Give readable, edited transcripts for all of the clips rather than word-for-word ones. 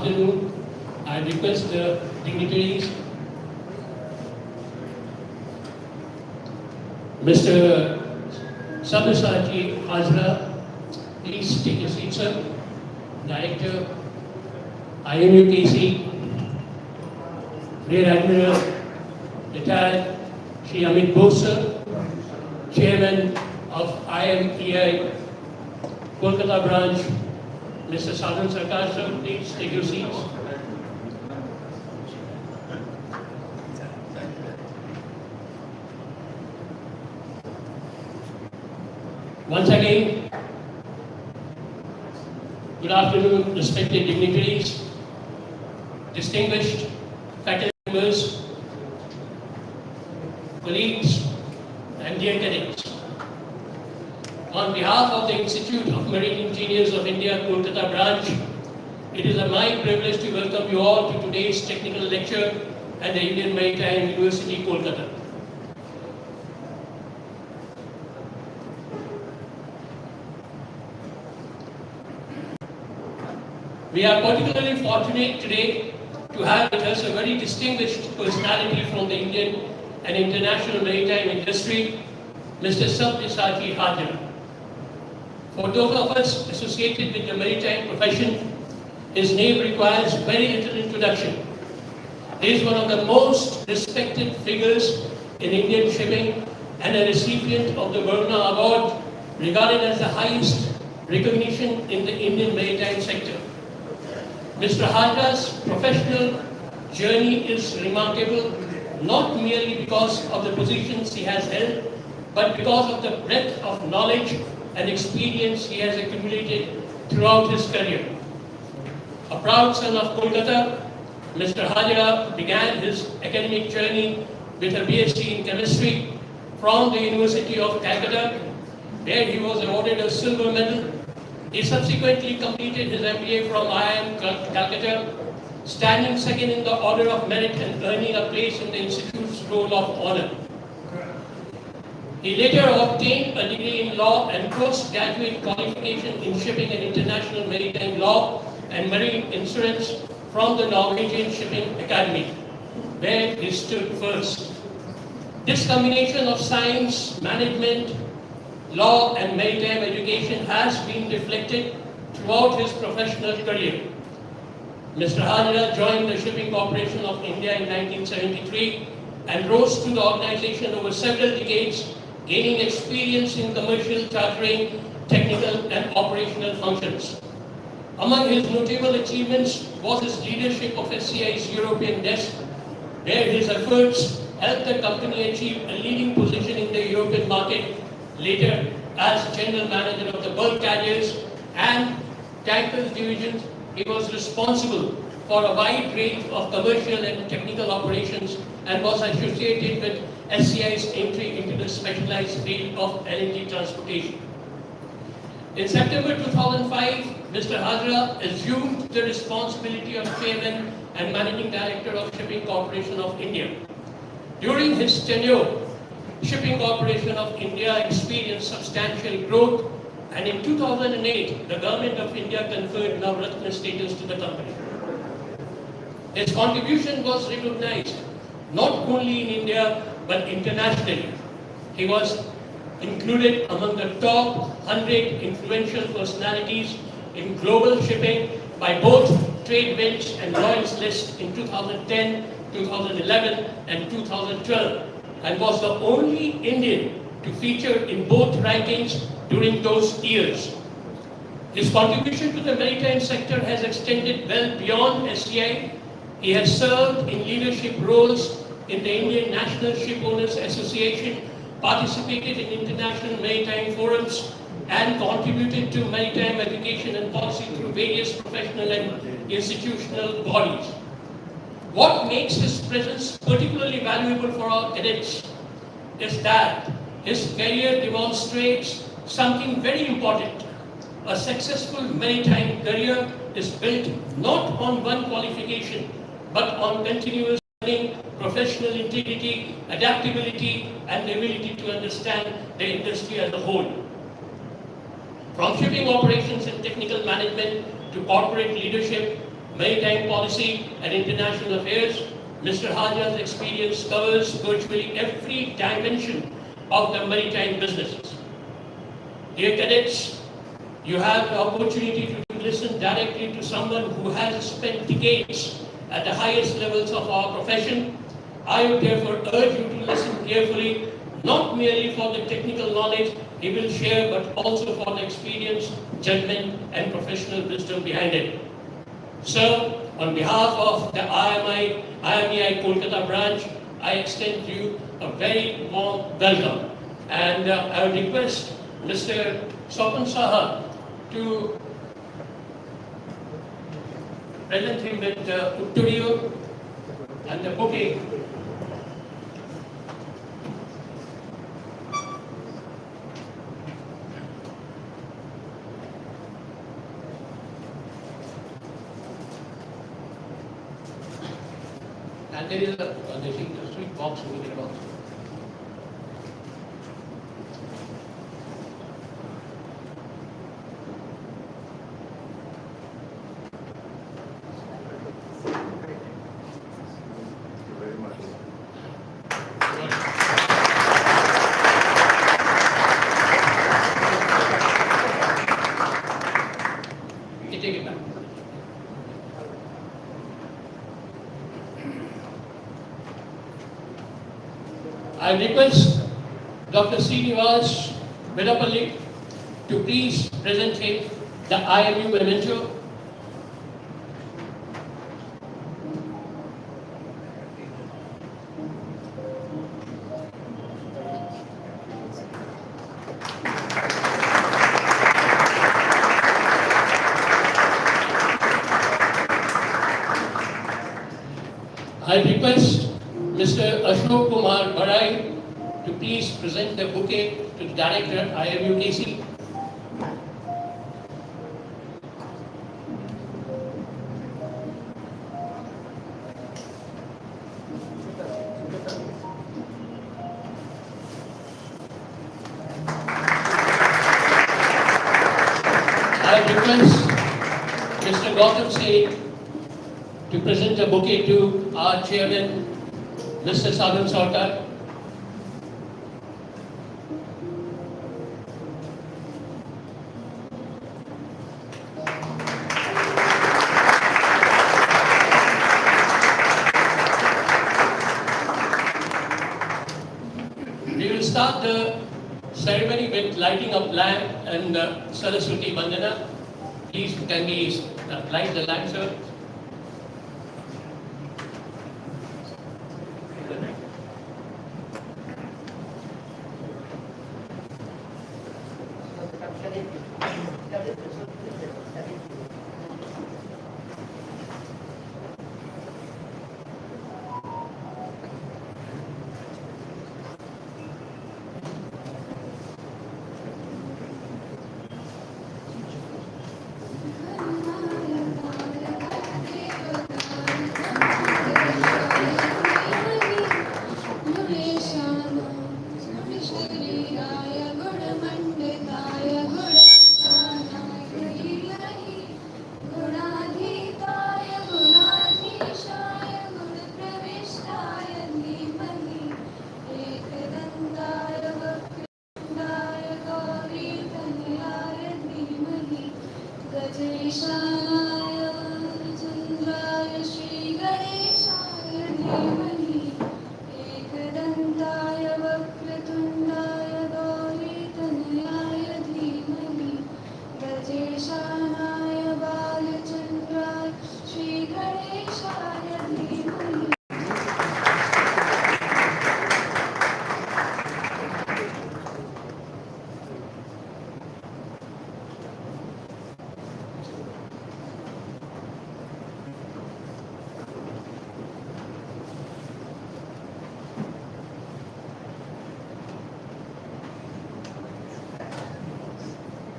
afternoon. I request the dignitaries, Mr. Sabyasachi Hajara, please take a seat, sir. Director, IMUKC, Rear Admiral, retired Shri Amit Bose, Chairman of IMEI, Kolkata Branch, Mr. Sarkar, sir, please take your seats. Once again, good afternoon, respected dignitaries, distinguished faculty members, colleagues, and dear cadets. On behalf of the Institute of Marine Engineers of India, Kolkata Branch, it is my privilege to welcome you all to today's technical lecture at the Indian Maritime University, Kolkata. We are particularly fortunate today to have with us a very distinguished personality from the Indian and international maritime industry, Mr. Sabyasachi Hajara. For those of us associated with the maritime profession, his name requires very little introduction. He is one of the most respected figures in Indian shipping and a recipient of the Varna Award, regarded as the highest recognition in the Indian maritime sector. Mr. Hajara's professional journey is remarkable, not merely because of the positions he has held, but because of the breadth of knowledge and experience he has accumulated throughout his career. A proud son of Kolkata, Mr. Hajara began his academic journey with a BSc in chemistry from the University of Calcutta, where he was awarded a silver medal. He subsequently completed his MBA from IIM Calcutta, standing second in the order of merit and earning a place in the Institute's roll of honor. He later obtained a degree in law and postgraduate qualification in shipping and international maritime law and marine insurance from the Norwegian Shipping Academy, where he stood first. This combination of science, management, law and maritime education has been reflected throughout his professional career. Mr. Hajara joined the Shipping Corporation of India in 1973 and rose through the organization over several decades, gaining experience in commercial chartering, technical and operational functions. Among his notable achievements was his leadership of SCI's European desk, where his efforts helped the company achieve a leading position in the European market. Later, as general manager of the bulk carriers and tankers divisions, he was responsible for a wide range of commercial and technical operations and was associated with SCI's entry into the specialized field of LNG transportation. In September 2005, Mr. Hajara assumed the responsibility of Chairman and Managing Director of Shipping Corporation of India. During his tenure, Shipping Corporation of India experienced substantial growth, and in 2008, the Government of India conferred Navratna status to the company. His contribution was recognized not only in India but internationally. He was included among the top 100 influential personalities in global shipping by both TradeWinds and Lloyd's List in 2010, 2011 and 2012, and was the only Indian to feature in both rankings during those years. His contribution to the maritime sector has extended well beyond SCI. He has served in leadership roles in the Indian National Shipowners Association, participated in international maritime forums, and contributed to maritime education and policy through various professional and institutional bodies. What makes his presence particularly valuable for our cadets is that his career demonstrates something very important. A successful maritime career is built not on one qualification, but on continuous learning, professional integrity, adaptability, and the ability to understand the industry as a whole. From shipping operations and technical management to corporate leadership, Maritime Policy and International Affairs. Mr. Hajara's experience covers virtually every dimension of the maritime businesses. Dear cadets, you have the opportunity to listen directly to someone who has spent decades at the highest levels of our profession. I would therefore urge you to listen carefully, not merely for the technical knowledge he will share, but also for the experience, judgment, and professional wisdom behind it. Sir, on behalf of the IMEI Kolkata Branch, I extend to you a very warm welcome. And I would request Mr. Sopan Saha to present him with the Uttudio and the bouquet. And there is a sweet box over there also. Take it back. I request Dr. Srinivas Vedapalli to please present him the IMU memento. I request Mr. Ashok Kumar Barai to please present the bouquet to the Director, IMU KC. I request Mr. Gautam Singh to present the bouquet to our Chairman, Mr. Sarkar. We will start the ceremony with lighting up lamp and Saraswati Vandana. Please can we light the lamp, sir?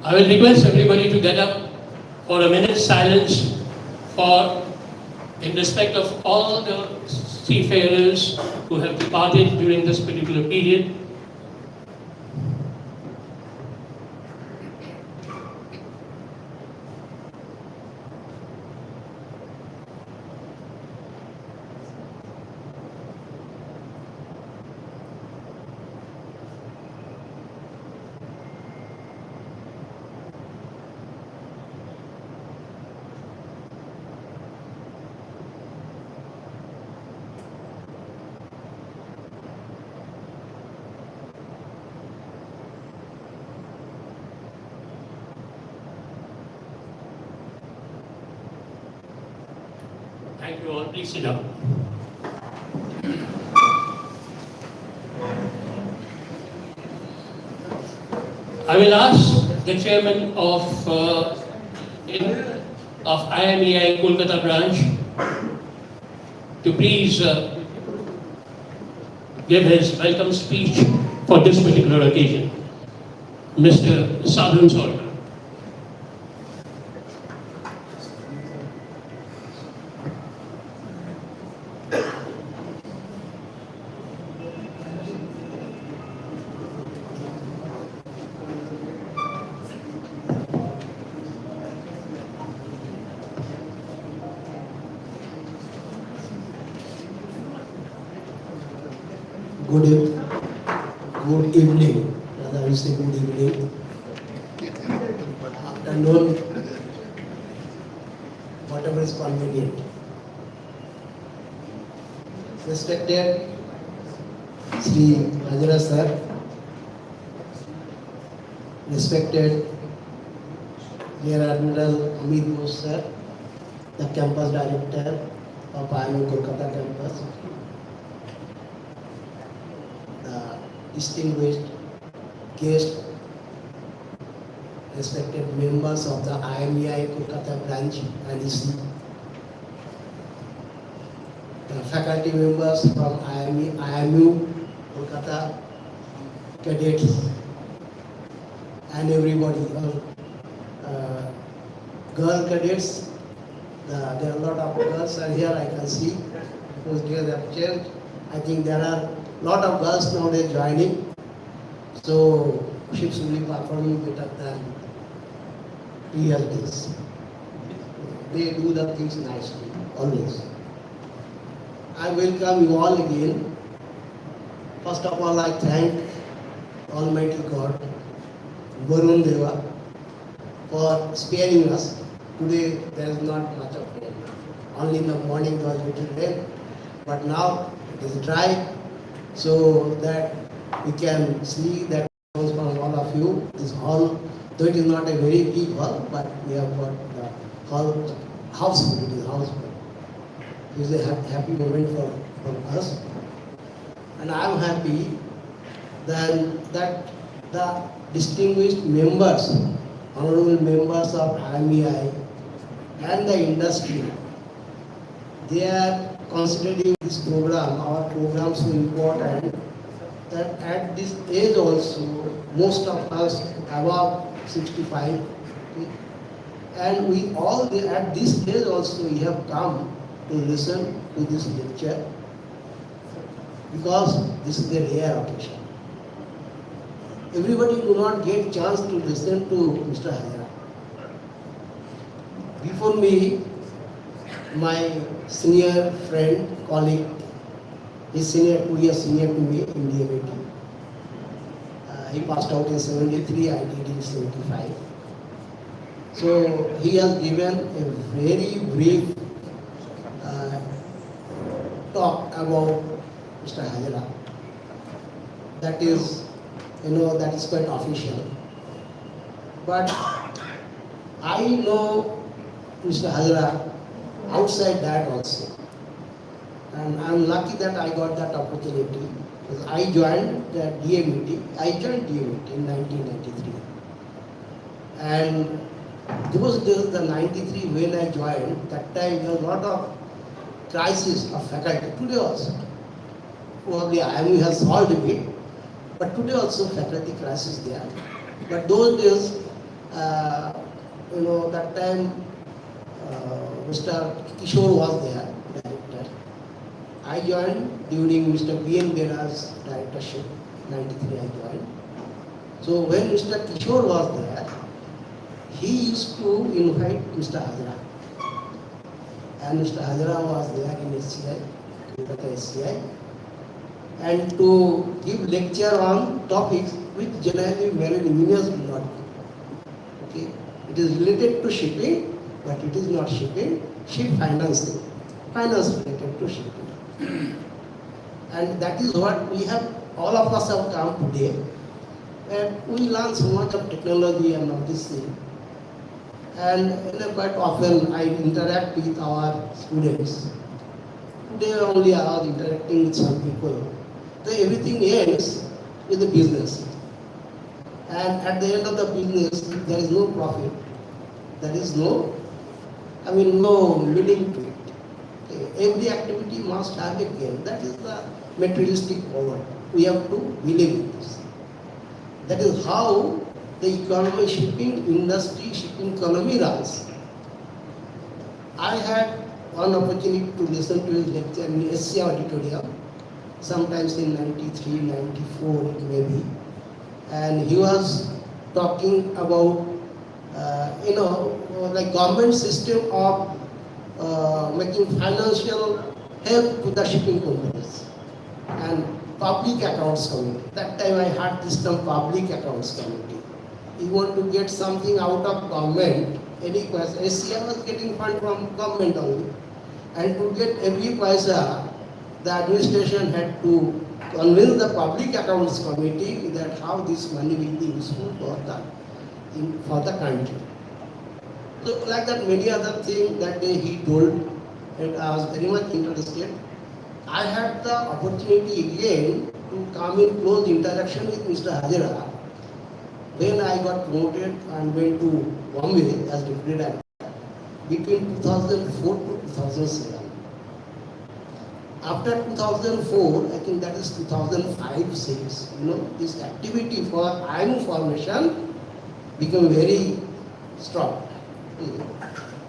I will request everybody to get up for a minute's silence in respect of all the seafarers who have departed during this particular period. thank you all. Please sit down. I will ask the chairman of IMEI Kolkata Branch to please give his welcome speech for this particular occasion. Mr. Sarkar. Good evening, rather I will say good evening, afternoon, whatever is convenient. Respected Shri Hajara sir, respected Rear Admiral Amit Bose sir, the campus director of IIM Kolkata Campus, distinguished guests, respected members of the IMEI Kolkata Branch and EC, the faculty members from IMU Kolkata, cadets, and everybody, girl cadets. There are a lot of girls are here, I can see, because they have changed. I think there are a lot of girls nowadays joining, so ships will be performing better than previous days. They do the things nicely, always. I welcome you all again. First of all, I thank Almighty God, Varun Deva, for sparing us. Today there is not much of rain. Only in the morning there was little rain, but now it is dry, so that we can see that from all of you. This hall, though it is not a very big hall, but we have got the hall houseful. It is houseful. It is a happy moment for us, and I am happy that the distinguished members, honorable members of IMEI and the industry, they are considering this program, our program, so important that at this age also, most of us above 65, and we all at this age also we have come to listen to this lecture, because this is a rare occasion. Everybody do not get chance to listen to Mr. Hajara. Before me, my senior friend, colleague, is 2 years senior to me in DMAT. He passed out in 73, I did in 75. So he has given a very brief talk about Mr. Hajara. That is, that is quite official. But I know Mr. Hajara outside that also. And I'm lucky that I got that opportunity, because I joined the DMAT. I joined DMAT in 1993. And those days, the 93 when I joined, that time there was a lot of crisis of faculty. Today also, probably IMU has solved a bit, but today also faculty crisis there. But those days, that time Mr. Kishore was there, director. I joined during Mr. B.N. Bera's directorship, 93 I joined. So when Mr. Kishore was there, he used to invite Mr. Hajara. And Mr. Hajara was there in SCI, Kolkata SCI, and to give lecture on topics which generally marine engineers will not do. Okay? It is related to shipping, but it is not shipping, ship financing. Finance related to shipping. And that is what we have, all of us have come today. And we learn so much of technology and all this thing. And quite often I interact with our students Today only I was interacting with some people. So everything ends with the business. And at the end of the business, if there is no profit, there is no, no meaning to it. Okay. Every activity must have a gain. That is the materialistic power. We have to believe in this. That is how the economy, shipping industry, shipping economy runs. I had one opportunity to listen to his lecture in SC auditorium, sometimes in 93, 94 it may be. And he was talking about, like government system of making financial help to the shipping companies and public accounts committee. That time I had this term public accounts committee. You want to get something out of government, any question. SCI was getting fund from government only. And to get every paisa, the administration had to convince the public accounts committee that how this money will be useful for the country. So like that many other things that day he told, and I was very much interested. I had the opportunity again to come in close interaction with Mr. Hajara when I got promoted and went to Bombay as deputy director between 2004 to 2007. After 2004, I think that is 2005-6, this activity for IMO formation became very strong.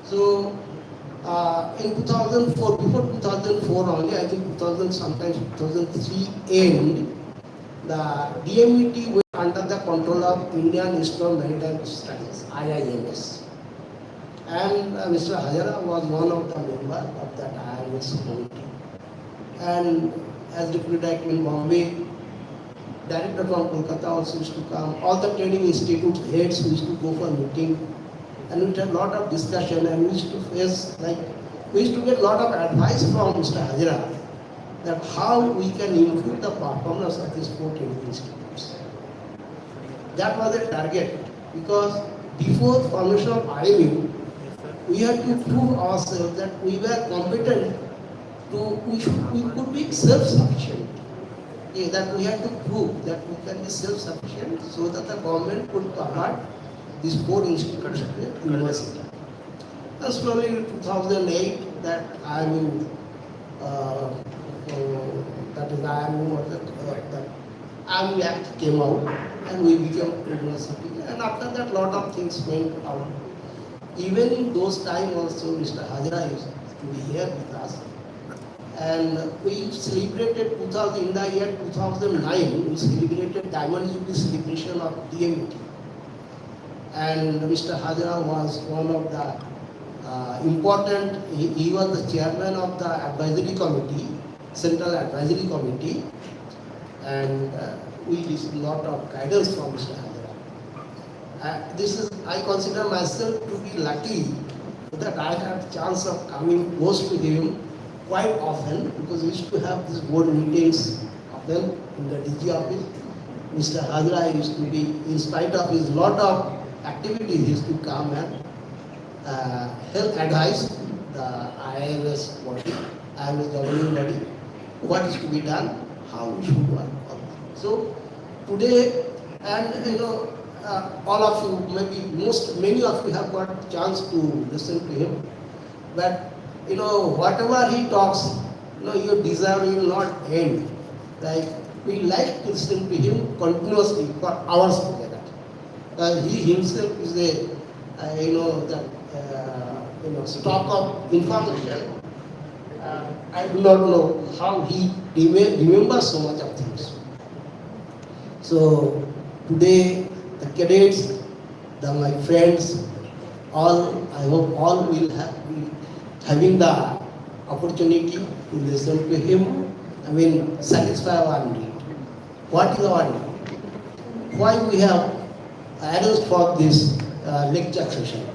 So, in 2004, before 2004 only, I think 2000, sometimes 2003 end, the DMET went under the control of Indian Maritime Studies, IIMS. And Mr. Hajara was one of the members of that IIMS committee. And as deputy director in Bombay, director from Kolkata also used to come. All the training institute heads used to go for meeting, and we had a lot of discussion. And we used to get a lot of advice from Mr. Hajara that how we can improve the performance of these four training institutes. That was a target, because before formation of IMU, we had to prove ourselves that we were competent. We could be self-sufficient. Okay, that we had to prove that we can be self-sufficient so that the government could convert these four institutions to university. And slowly in 2008, that IMU, that IMU Act came out, and we became a university. And after that, a lot of things went out. Even in those times also, Mr. Hajara used to be here with us. And we celebrated in the year 2009, we celebrated Diamond Jubilee celebration of DMT. And Mr. Hajara was one of the important, he was the chairman of the advisory committee, Central Advisory Committee, and we received a lot of guidance from Mr. Hajara. I consider myself to be lucky that I had chance of coming close to him quite often, because we used to have these board meetings often in the DG office. Mr. Hajara used to be, in spite of his lot of activities, he used to come and help advise the IIMS body, IIMS governing body, what is to be done, how we should work. So today, and all of you, many of you have got a chance to listen to him, but whatever he talks, your desire will not end. Like, we like to listen to him continuously for hours together. He himself is stock of information. I do not know how he remembers so much of things. So today, the cadets, my friends, all, I hope all will having the opportunity to listen to him, satisfy our need. What is our need? Why we have arranged for this lecture session?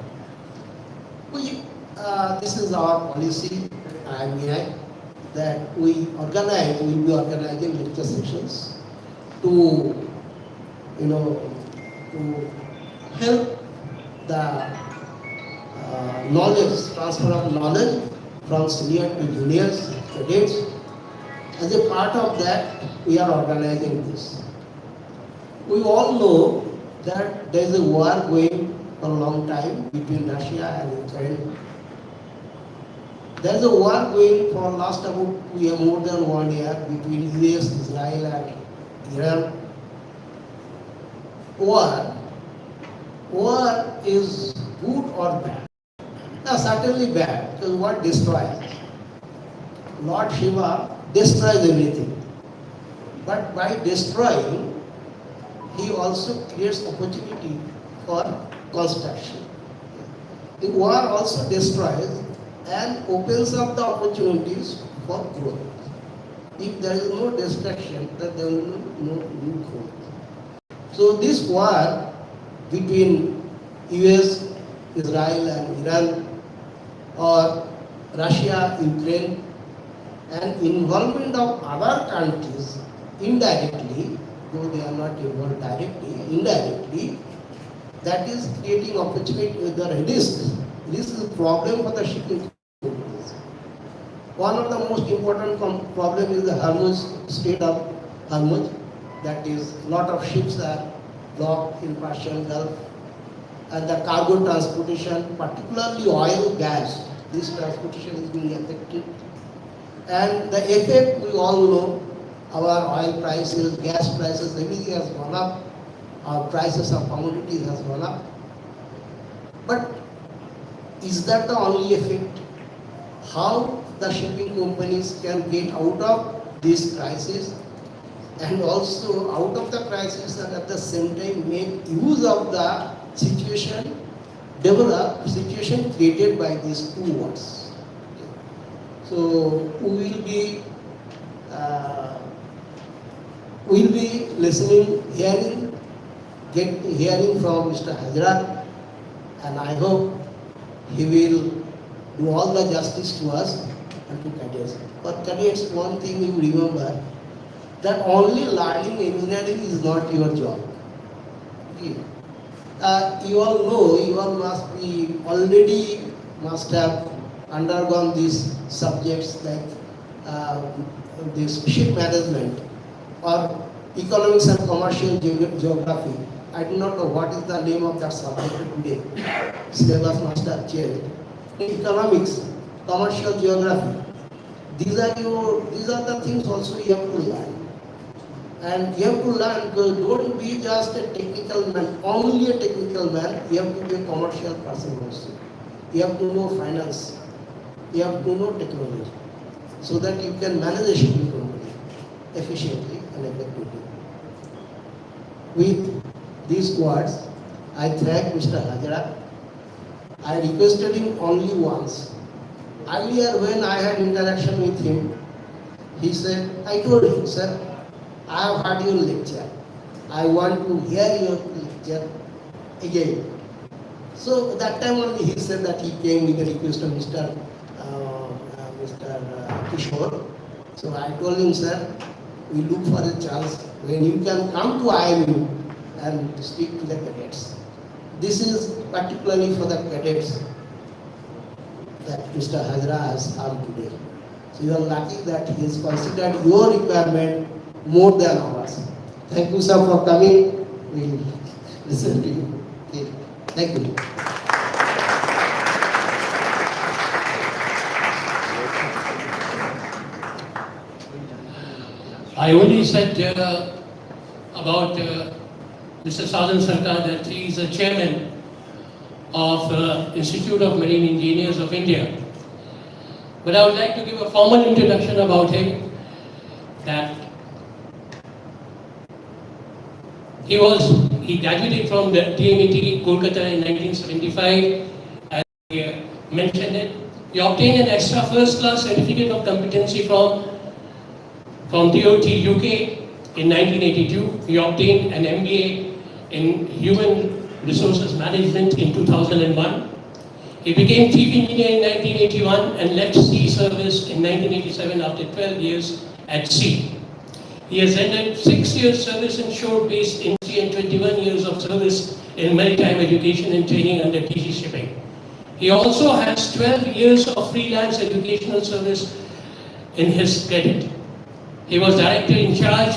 This is our policy, that we will be organizing lecture sessions to help the knowledge, transfer of knowledge from senior to juniors, cadets. As a part of that, we are organizing this. We all know that there is a war going for a long time between Russia and Ukraine. There is a war going for last about more than 1 year between US, Israel and Iran. War is good or bad? No, certainly bad, because what destroys? Lord Shiva destroys everything. But by destroying, he also creates opportunity for construction. The war also destroys and opens up the opportunities for growth. If there is no destruction, then there will be no new growth. So this war between US, Israel and Iran, or Russia, Ukraine, and involvement of other countries indirectly, though they are not involved directly, indirectly, that is creating opportunity with the risk. This is a problem for the shipping companies. One of the most important problem is the Hormuz, Strait of Hormuz. That is, lot of ships are blocked in Persian Gulf, and the cargo transportation, particularly oil, gas, this transportation is being affected. And the effect, we all know, our oil prices, gas prices, everything has gone up. Our prices of commodities has gone up. But is that the only effect? How the shipping companies can get out of this crisis, and also out of the crisis, and at the same time make use of the situation, situation created by these two wars. So we will be listening, hearing from Mr. Hajara, and I hope he will do all the justice to us and to cadets. For cadets, one thing you remember, that only learning engineering is not your job. Okay. You all know, you all must have undergone these subjects like this ship management or economics and commercial geography. I do not know what is the name of that subject today. Syllabus must have changed. Economics, commercial geography. These are the things also you have to learn. And you have to learn, because don't be just a technical man, only a technical man. You have to be a commercial person also. You have to know finance. You have to know technology, so that you can manage a shipping company efficiently and effectively. With these words, I thank Mr. Hajara. I requested him only once. Earlier, when I had interaction with him, he said, I told him, sir, I have heard your lecture. I want to hear your lecture again. So that time only he said that he came with a request of Mr. Kishore. So I told him, sir, we look for a chance when you can come to IMU and speak to the cadets. This is particularly for the cadets that Mr. Hajara has come today. So you are lucky that he has considered your requirement more than ours. Thank you, sir, for coming. We will listen to you. Okay. Thank you. I only said about Mr. Sadhan Sarkar that he is the chairman of Institute of Marine Engineers of India. But I would like to give a formal introduction about him, that he graduated from the DMIT Kolkata in 1975, as he mentioned it. He obtained an extra first class certificate of competency from DOT UK in 1982. He obtained an MBA in Human Resources Management in 2001. He became chief engineer in 1981 and left sea service in 1987 after 12 years at sea. He has ended 6 years service in shore-based industry and 21 years of service in maritime education and training under TG Shipping. He also has 12 years of freelance educational service in his credit. He was director in charge,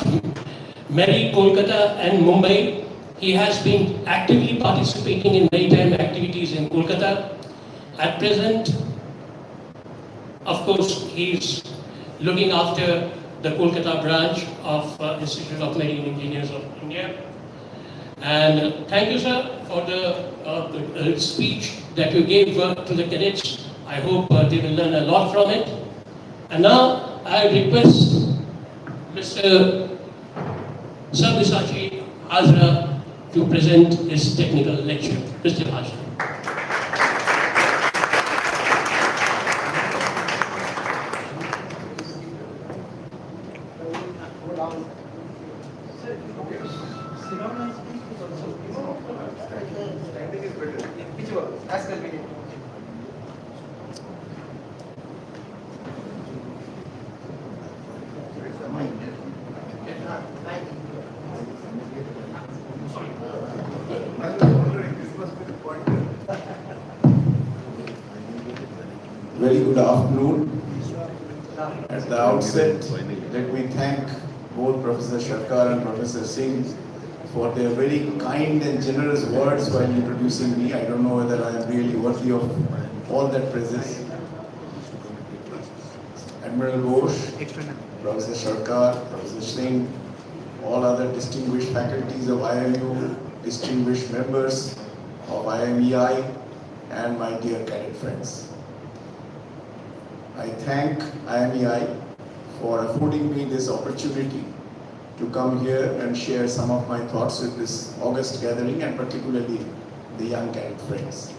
Mary, Kolkata and Mumbai. He has been actively participating in maritime activities in Kolkata. At present, of course, he's looking after the Kolkata branch of Institute of Marine Engineers of India. And thank you, sir, for the speech that you gave to the cadets. I hope they will learn a lot from it. And now I request Mr. Sabyasachi Hajara to present his technical lecture. Mr. Hajara. Very good afternoon. At the outset, let me thank both Professor Sarkar and Professor Singh for their very kind and generous words while introducing me. I don't know whether I am really worthy of all that praises. Admiral Bose, Professor Sarkar, Professor Singh, all other distinguished faculties of IMU, distinguished members of IMEI, and my dear cadet friends. I thank IMEI for affording me this opportunity to come here and share some of my thoughts with this august gathering, and particularly the young cadet friends.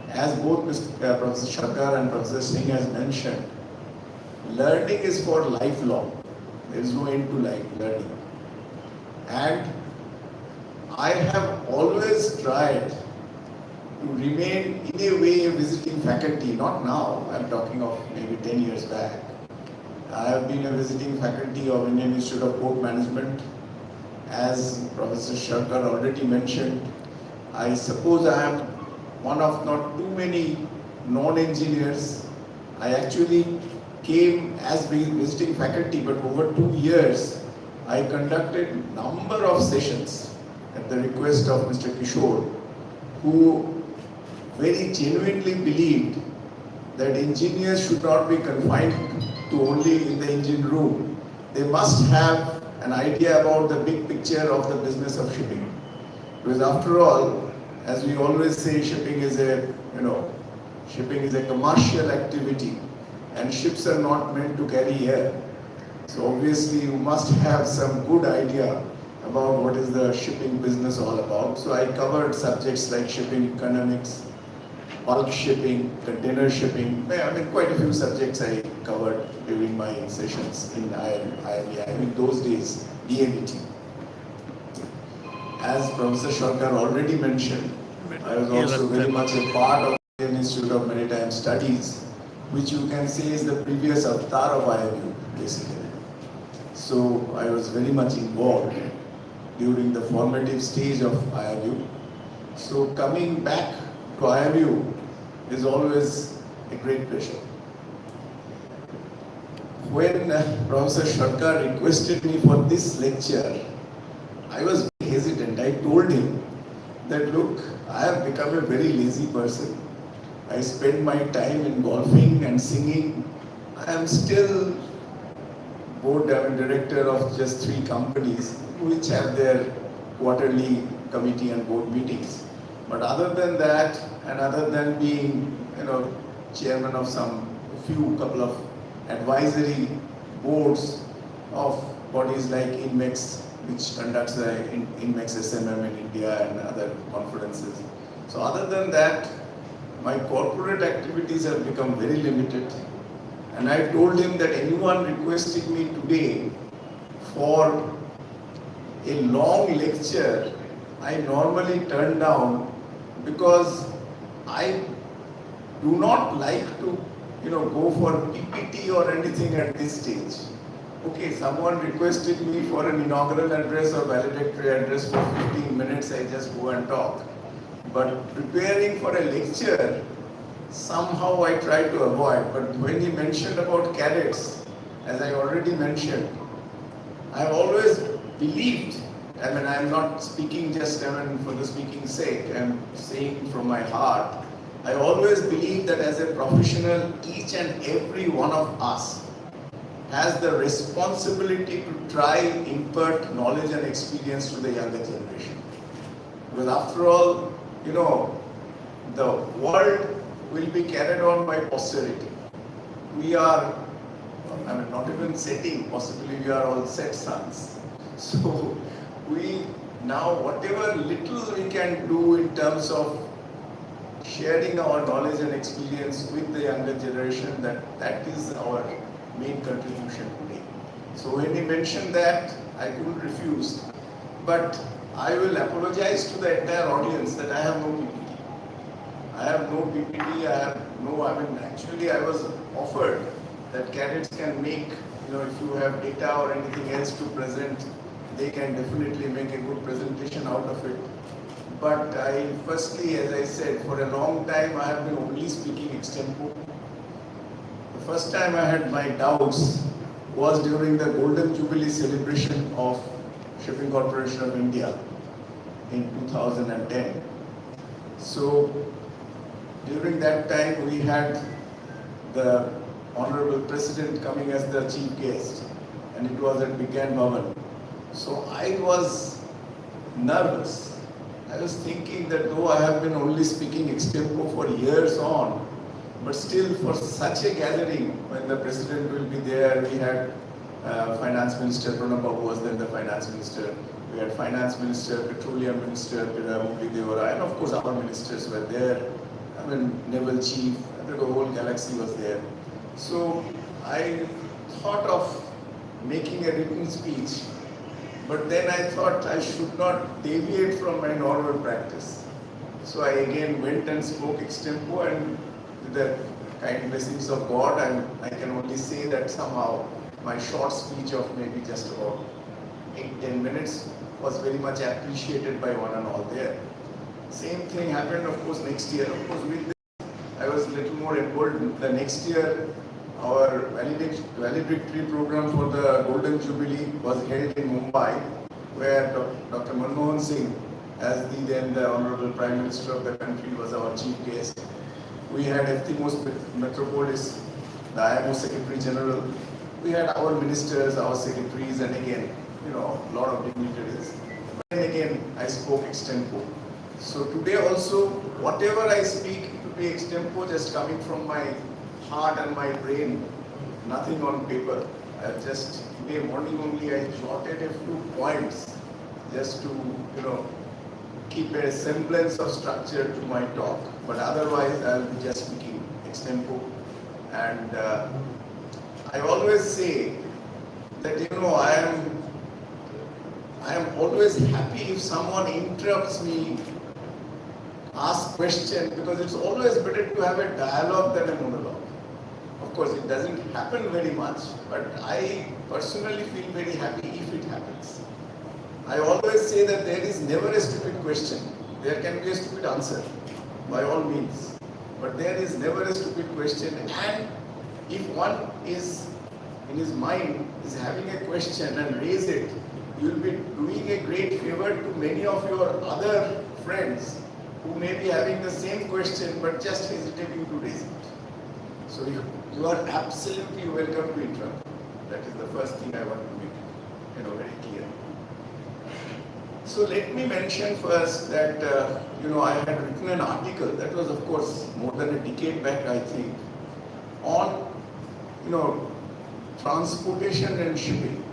As both Professor Sarkar and Professor Singh has mentioned, learning is for lifelong. There is no end to life learning. And I have always tried to remain in a way a visiting faculty, not now, I'm talking of maybe 10 years back. I have been a visiting faculty of Indian Institute of Port Management. As Professor Sarkar already mentioned, I suppose I am one of not too many non-engineers. I actually came as visiting faculty, but over 2 years, I conducted a number of sessions at the request of Mr. Kishore, who very genuinely believed that engineers should not be confined to only in the engine room. They must have an idea about the big picture of the business of shipping. Because after all, as we always say, shipping is a commercial activity, and ships are not meant to carry air. So obviously you must have some good idea about what is the shipping business all about. So I covered subjects like shipping economics, bulk shipping, container shipping. I mean, quite a few subjects I covered during my sessions in IMEI, in those days, DMET. As Professor Sarkar already mentioned, I was also very much a part of the Indian Institute of Maritime Studies, which you can say is the previous avatar of IMU, basically. So I was very much involved during the formative stage of IMU. So coming back to IMU is always a great pleasure. When Professor Sarkar requested me for this lecture, I was very hesitant. I told him that, look, I have become a very lazy person. I spend my time in golfing and singing. I am still board director of just 3 companies which have their quarterly committee and board meetings. But other than that, and other than being, chairman of couple of advisory boards of bodies like INMEX, which conducts the INMEX SMM in India and other conferences. So other than that, my corporate activities have become very limited. And I told him that anyone requesting me today for a long lecture, I normally turn down because I do not like to, go for PPT or anything at this stage. Okay, someone requested me for an inaugural address or valedictory address for 15 minutes, I just go and talk. But preparing for a lecture somehow I try to avoid. But when he mentioned about cadets, as I already mentioned, I have always believed, I mean, I am not speaking just for the speaking sake, I am saying from my heart, I always believe that as a professional, each and every one of us has the responsibility to try impart knowledge and experience to the younger generation. Because after all, the world will be carried on by posterity. We are, not even setting, possibly we are all set sons. So we now, whatever little we can do in terms of sharing our knowledge and experience with the younger generation, that is our main contribution today. So when he mentioned that, I couldn't refuse. But I will apologize to the entire audience that I have no PPT. I have no PPT, actually I was offered that cadets can make, if you have data or anything else to present, they can definitely make a good presentation out of it. But firstly, as I said, for a long time I have been only speaking extempo. The first time I had my doubts was during the Golden Jubilee celebration of Shipping Corporation of India in 2010. So during that time we had the Honorable President coming as the chief guest, and it was at Vigyan Bhavan. So I was nervous. I was thinking that though I have been only speaking extempo for years on, but still for such a gathering, when the President will be there, we had Finance Minister Pranab Babu was then the Finance Minister. We had Finance Minister, Petroleum Minister, Murli Devara, and of course our ministers were there. Naval Chief, the whole galaxy was there. So I thought of making a written speech, but then I thought I should not deviate from my normal practice. So I again went and spoke extempo, and with the kind blessings of God, I can only say that somehow my short speech of maybe just about 8-10 minutes was very much appreciated by one and all there. Same thing happened, of course, next year. Of course, with this, I was a little more emboldened. The next year, our valedictory program for the Golden Jubilee was held in Mumbai, where Dr. Manmohan Singh, as the Honorable Prime Minister of the country, was our chief guest. We had Efthimos Metropolis, the IMO Secretary General. We had our ministers, our secretaries, and again, a lot of dignitaries. And again, I spoke extempo. So today also, whatever I speak, it will be extempo, just coming from my heart and my brain, nothing on paper. Today morning only, I jotted a few points just to, keep a semblance of structure to my talk. But otherwise, I will be just speaking extempo. And I always say that, I am always happy if someone interrupts me, asks questions, because it's always better to have a dialogue than a monologue. Of course, it doesn't happen very much, but I personally feel very happy if it happens. I always say that there is never a stupid question. There can be a stupid answer, by all means. But there is never a stupid question. And if one is, in his mind, is having a question and raise it, you will be doing a great favor to many of your other friends who may be having the same question but just hesitating to raise it. So you are absolutely welcome to interrupt. That is the first thing I want to make very clear. So let me mention first that I had written an article that was, of course, more than a decade back, I think, on transportation and shipping.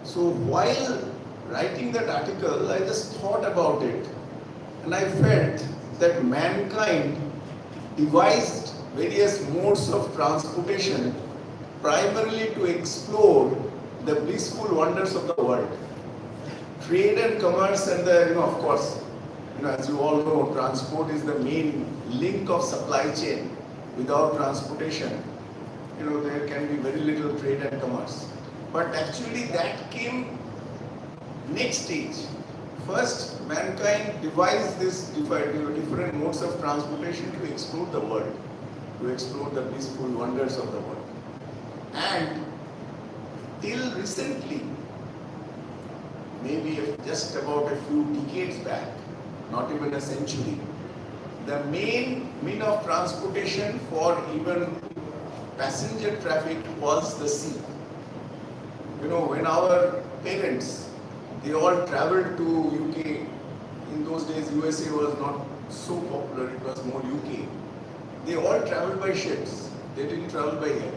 So while writing that article, I just thought about it, and I felt that mankind devised various modes of transportation primarily to explore the blissful wonders of the world. Trade and commerce and of course, as you all know, transport is the main link of supply chain. Without transportation, there can be very little trade and commerce. But actually that came next stage. First, mankind devised this different modes of transportation to explore the world, to explore the blissful wonders of the world. And till recently, maybe just about a few decades back, not even a century, the main mean of transportation for even passenger traffic was the sea. You know, when our parents, they all traveled to UK, in those days USA was not so popular, it was more UK. They all traveled by ships, they didn't travel by air.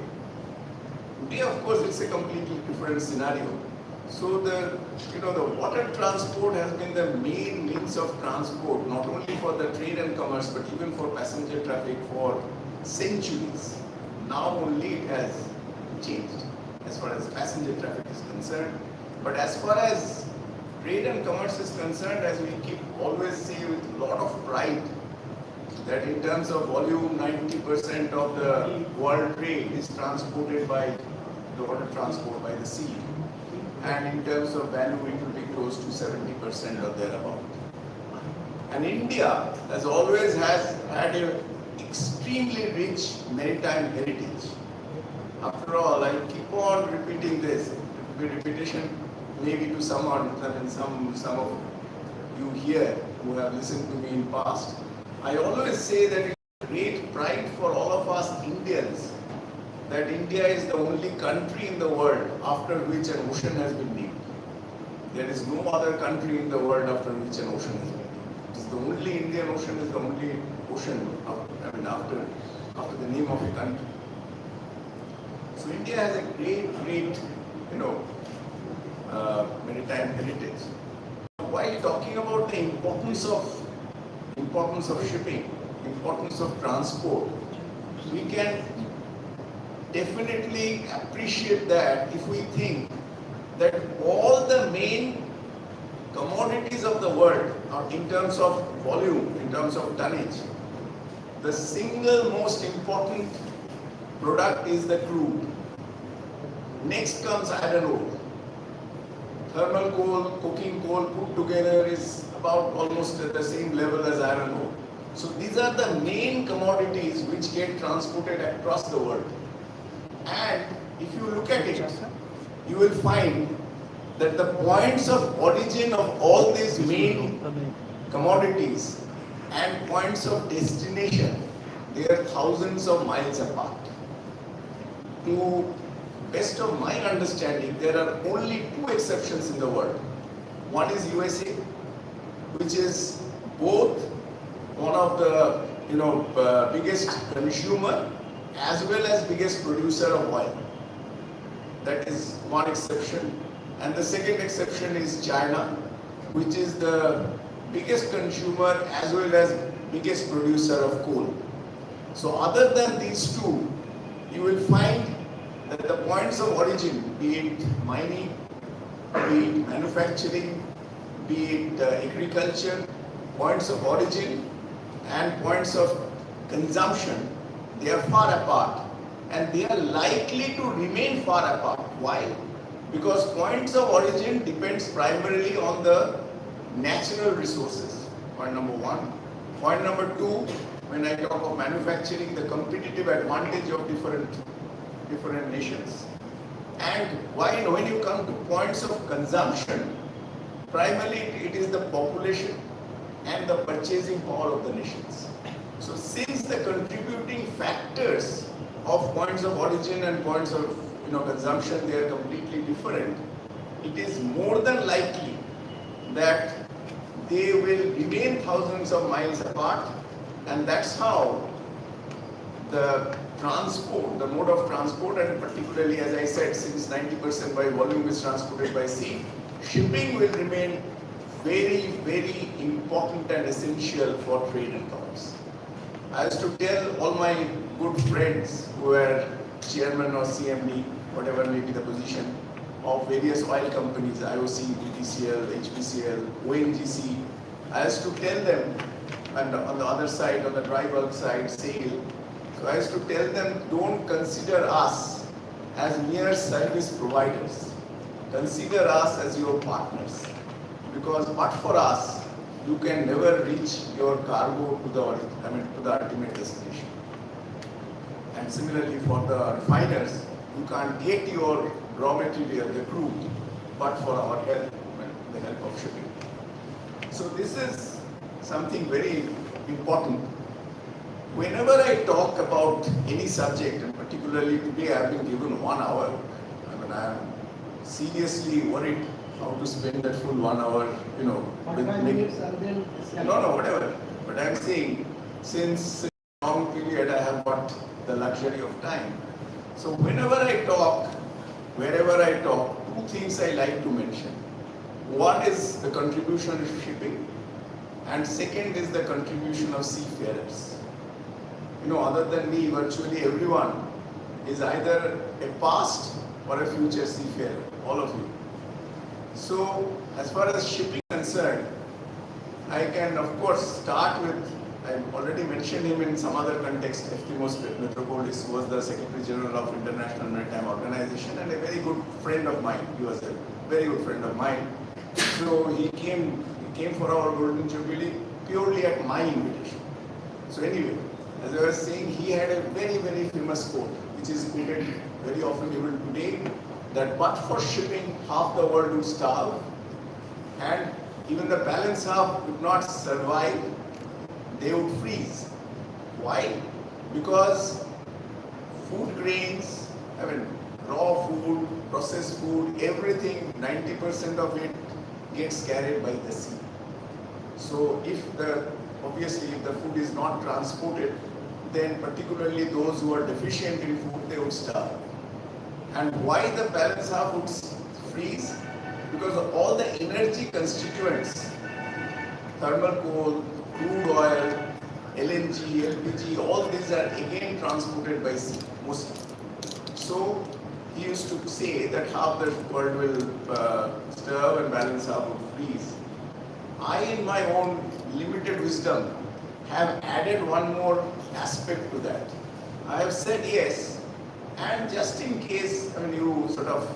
Today, of course, it's a completely different scenario. So the water transport has been the main means of transport, not only for the trade and commerce, but even for passenger traffic for centuries. Now only it has changed as far as passenger traffic is concerned. But as far as trade and commerce is concerned, as we keep always say with a lot of pride, that in terms of volume, 90% of the world trade is transported by the water transport, by the sea. And in terms of value, it will be close to 70% or thereabout. And India has always had an extremely rich maritime heritage. After all, I keep on repeating this. It will be repetition maybe to some of you here who have listened to me in past. I always say that it's a great pride for all of us Indians that India is the only country in the world after which an ocean has been named. There is no other country in the world after which an ocean has been named. It is the only Indian Ocean is the only ocean after the name of a country. So India has a great maritime heritage. While talking about the importance of shipping, importance of transport, we can definitely appreciate that if we think that all the main commodities of the world, in terms of volume, in terms of tonnage, the single most important product is the crude. Next comes iron ore. Thermal coal, coking coal put together is about almost at the same level as iron ore. So these are the main commodities which get transported across the world. And if you look at it, you will find that the points of origin of all these main commodities and points of destination, they are thousands of miles apart. To best of my understanding, there are only two exceptions in the world. One is USA, which is both one of the biggest consumer as well as biggest producer of oil. That is one exception. And the second exception is China, which is the biggest consumer as well as biggest producer of coal. So other than these two, you will find that the points of origin, be it mining, be it manufacturing, be it agriculture, points of origin and points of consumption, they are far apart and they are likely to remain far apart. Why? Because points of origin depends primarily on the natural resources. Point number one. Point number two, when I talk of manufacturing, the competitive advantage of different nations. And when you come to points of consumption, primarily it is the population and the purchasing power of the nations. So since the contributing factors of points of origin and points of consumption, they are completely different, it is more than likely that they will remain thousands of miles apart, and that's how the transport, the mode of transport, and particularly as I said, since 90% by volume is transported by sea, shipping will remain very, very important and essential for trade and commerce. I used to tell all my good friends who were chairman or CMD, whatever may be the position, of various oil companies, IOC, BPCL, HPCL, ONGC, I used to tell them, and on the other side, on the dry bulk side, SAIL, so I used to tell them, don't consider us as mere service providers. Consider us as your partners. because but for us, you can never reach your cargo to the ultimate destination. And similarly for the refiners, you can't get your raw material, the crude, but for our help, the help of shipping. So this is something very important. Whenever I talk about any subject, and particularly today I have been given 1 hour, I am seriously worried how to spend that full 1 hour, with whatever. But I am saying, since a long period I have got the luxury of time. So whenever I talk, wherever I talk, 2 things I like to mention. One is the contribution of shipping, and second is the contribution of seafarers. Other than me, virtually everyone is either a past or a future seafarer, all of you. So, as far as shipping is concerned, I can of course start with, I already mentioned him in some other context, Eftimos Metropolis, who was the Secretary General of International Maritime Organization and a very good friend of mine. He was a very good friend of mine. So he came for our Golden Jubilee purely at my invitation. So anyway, as I was saying, he had a very, very famous quote, which is quoted very often even today, that but for shipping, half the world would starve, and even the balance half would not survive, they would freeze. Why? Because food grains, raw food, processed food, everything, 90% of it gets carried by the sea. So obviously if the food is not transported, then particularly those who are deficient in food, they would starve. And why the balance half would freeze? Because all the energy constituents, thermal coal, crude oil, LNG, LPG, all these are again transported by sea, mostly. So he used to say that half the world will starve and balance half will freeze. I, in my own limited wisdom, have added one more aspect to that. I have said yes, and just in case you sort of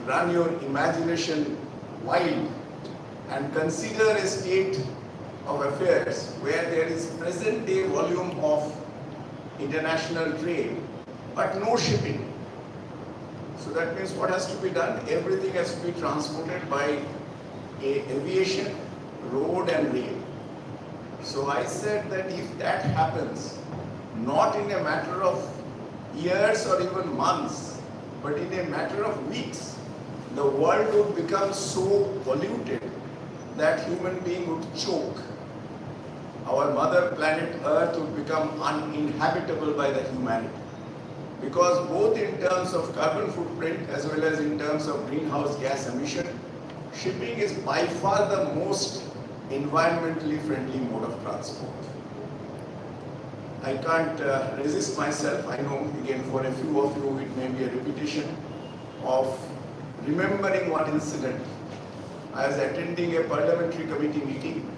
run your imagination wild and consider a state of affairs where there is present day volume of international trade but no shipping. So that means what has to be done? Everything has to be transported by aviation, road and rail. So I said that if that happens, not in a matter of years or even months, but in a matter of weeks, the world would become so polluted that human being would choke. Our mother planet Earth would become uninhabitable by the humanity. Because both in terms of carbon footprint as well as in terms of greenhouse gas emission, shipping is by far the most environmentally friendly mode of transport. I can't resist myself. I know, again, for a few of you, it may be a repetition of remembering one incident. I was attending a parliamentary committee meeting.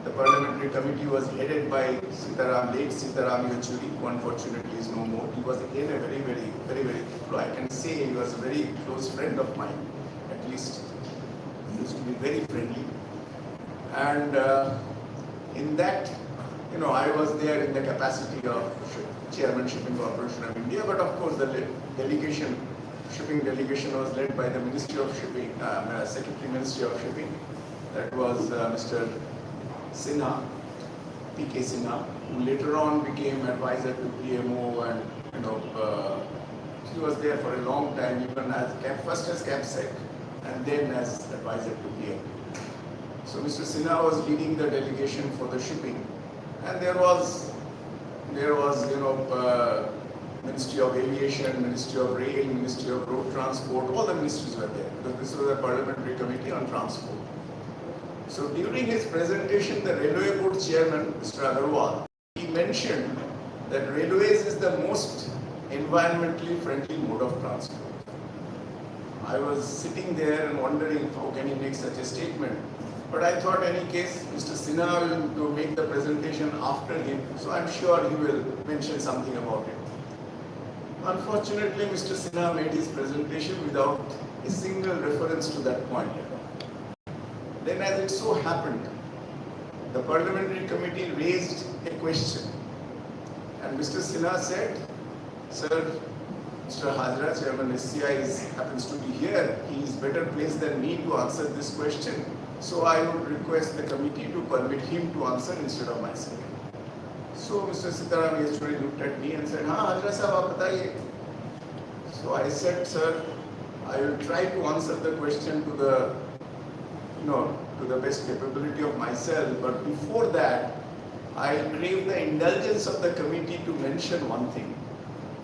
The parliamentary committee was headed by late Sitaram Yechuri, who unfortunately is no more. He was again a very, I can say he was a very close friend of mine, at least. He used to be very friendly. And in that, I was there in the capacity of Chairman Shipping Corporation of India, but of course the shipping delegation was led by the Ministry of Shipping, Secretary Ministry of Shipping. That was Mr. Sinha, P.K. Sinha, who later on became advisor to PMO, and he was there for a long time, even first as CAPSEC and then as advisor to PMO. So Mr. Sinha was leading the delegation for the shipping, and there was Ministry of Aviation, Ministry of Rail, Ministry of Road Transport, all the ministries were there, because this was a parliamentary committee on transport. So during his presentation, the railway board chairman, Mr. Agarwal, he mentioned that railways is the most environmentally friendly mode of transport. I was sitting there and wondering how can he make such a statement. But I thought in any case, Mr. Sinha will make the presentation after him, so I'm sure he will mention something about it. Unfortunately, Mr. Sinha made his presentation without a single reference to that point. Then as it so happened, the parliamentary committee raised a question. And Mr. Sinha said, sir, Mr. Hajara, Chairman SCI, happens to be here. He is better placed than me to answer this question. So I would request the committee to permit him to answer instead of myself. So Mr. Sitaram yesterday looked at me and said, Hajara sahab, aap bataiye. So I said, sir, I will try to answer the question to the, to the best capability of myself. But before that, I crave the indulgence of the committee to mention one thing.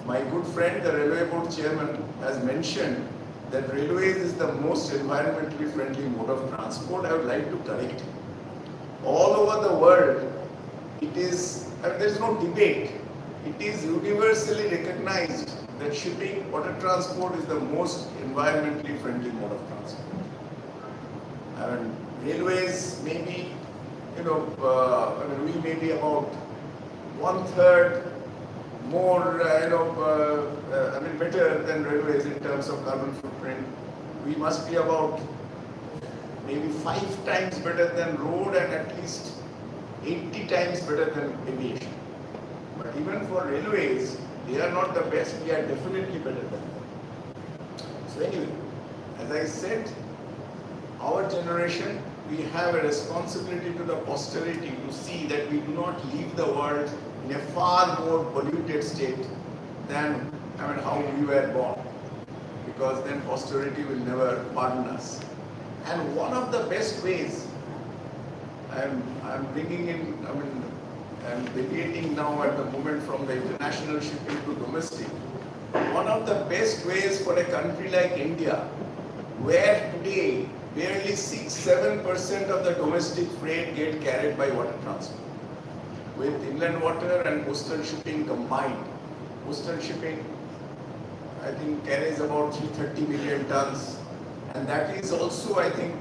My good friend, the railway board chairman, has mentioned that railways is the most environmentally friendly mode of transport. I would like to correct him. All over the world, it is, there is no debate. It is universally recognized that shipping, water transport is the most environmentally friendly mode of transport. I mean, railways may be, we may be about 1/3 more, better than railways in terms of carbon footprint. We must be about maybe 5 times better than road and at least 80 times better than aviation. But even for railways, they are not the best, we are definitely better than them. So anyway, as I said, our generation, we have a responsibility to the posterity to see that we do not leave the world in a far more polluted state than how we were born, because then posterity will never pardon us. And one of the best ways, I'm bringing in, I'm deviating now at the moment from the international shipping to domestic. One of the best ways for a country like India, where today barely 6-7% of the domestic freight get carried by water transport, with inland water and coastal shipping combined. Coastal shipping, I think, carries about 330 million tons, and that is also, I think,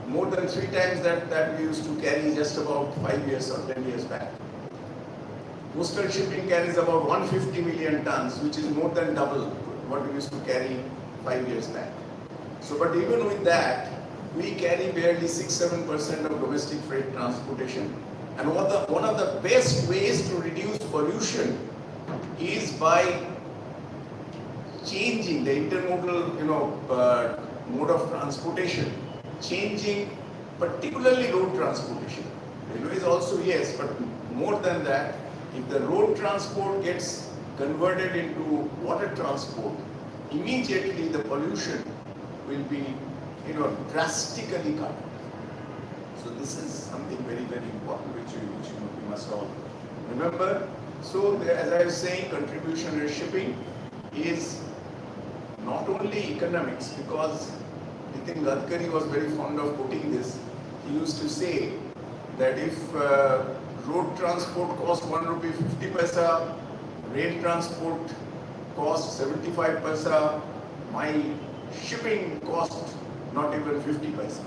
more than 3 times that we used to carry just about 5 years or 10 years back. Coastal shipping carries about 150 million tons, which is more than double what we used to carry 5 years back. So, but even with that, we carry barely 6-7% of domestic freight transportation. And one of the best ways to reduce pollution is by changing the intermodal, mode of transportation, changing particularly road transportation. Railways also, yes, but more than that, if the road transport gets converted into water transport, immediately the pollution will be, drastically cut. So this is something very, very important which we must all remember. So as I was saying, contribution in shipping is not only economics, because I think Gadkari was very fond of quoting this. He used to say that if road transport cost 1 rupee 50 paisa, rail transport cost 75 paisa, my shipping cost not even 50 paisa.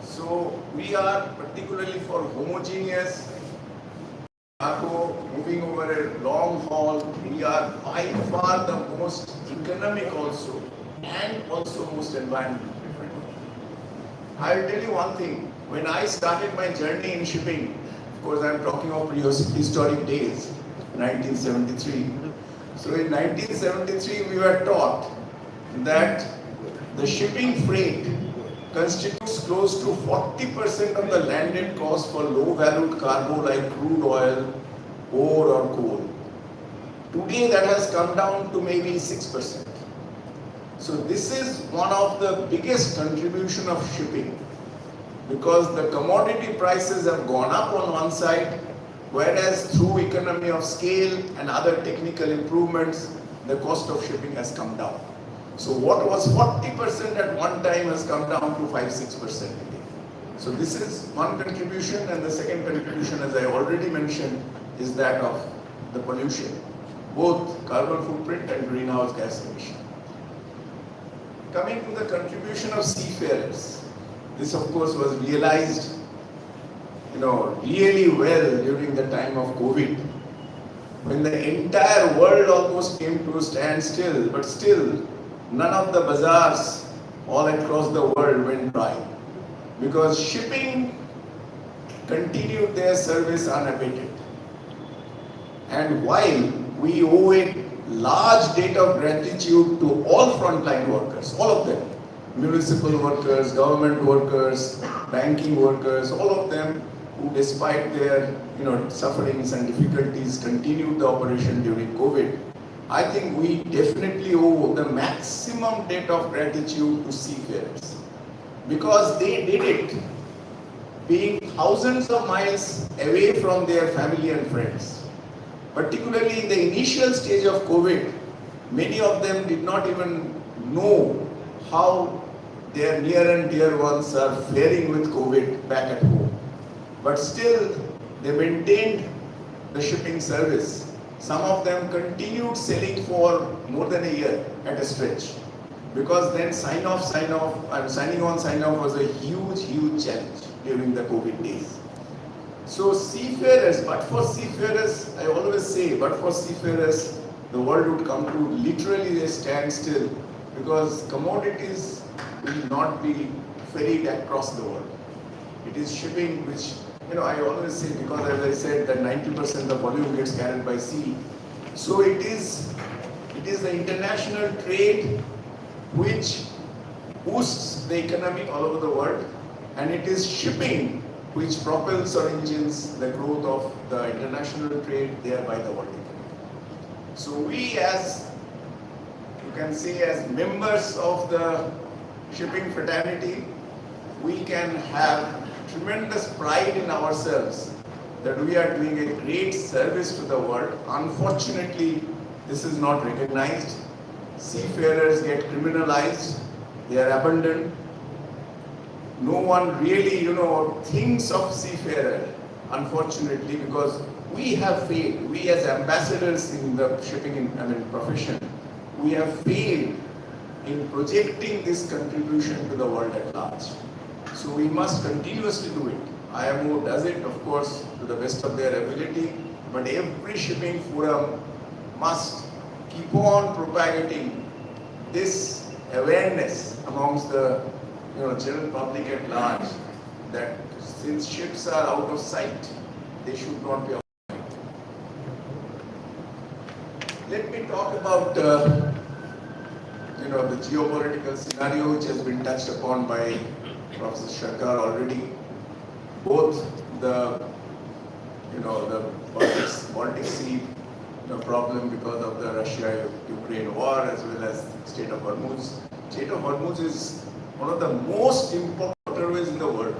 So we are, particularly for homogeneous cargo moving over a long haul, we are by far the most economic also, and also most environmentally friendly. I will tell you one thing. When I started my journey in shipping, of course I am talking of prehistoric days, 1973. So in 1973 we were taught that the shipping freight constitutes close to 40% of the landed cost for low-valued cargo like crude oil, ore or coal. Today that has come down to maybe 6%. So this is one of the biggest contribution of shipping, because the commodity prices have gone up on one side, whereas through economy of scale and other technical improvements, the cost of shipping has come down. So what was 40% at one time has come down to 5-6% today. So this is one contribution, and the second contribution, as I already mentioned, is that of the pollution, both carbon footprint and greenhouse gas emission. Coming to the contribution of seafarers, this of course was realized, really well during the time of COVID, when the entire world almost came to a standstill, but still none of the bazaars all across the world went dry, because shipping continued their service unabated. And while we owe a large debt of gratitude to all frontline workers, all of them, municipal workers, government workers, banking workers, all of them who despite their sufferings and difficulties continued the operation during COVID, I think we definitely owe the maximum debt of gratitude to seafarers, because they did it being thousands of miles away from their family and friends. Particularly in the initial stage of COVID, many of them did not even know how their near and dear ones are faring with COVID back at home. But still, they maintained the shipping service. Some of them continued sailing for more than a year at a stretch, because then signing on, sign off was a huge challenge during the COVID days. So seafarers, but for seafarers, I always say, but for seafarers, the world would come to literally a standstill, because commodities will not be ferried across the world. It is shipping which, I always say, because as I said, that 90% of the volume gets carried by sea. So it is the international trade which boosts the economy all over the world, and it is shipping which propels or engines the growth of the international trade, thereby the world economy. So we, as you can say, as members of the shipping fraternity, we can have tremendous pride in ourselves that we are doing a great service to the world. Unfortunately, this is not recognized. Seafarers get criminalized, they are abandoned. No one really, thinks of seafarer, unfortunately, because we have failed. We as ambassadors in the shipping profession, we have failed in projecting this contribution to the world at large. So we must continuously do it. IMO does it, of course, to the best of their ability, but every shipping forum must keep on propagating this awareness amongst the general public at large, that since ships are out of sight, they should not be out of sight. Let me talk about the geopolitical scenario which has been touched upon by Professor Sarkar already. Both the Baltic Sea problem because of the Russia-Ukraine war, as well as Strait of Hormuz. Strait of Hormuz is one of the most important waterways in the world.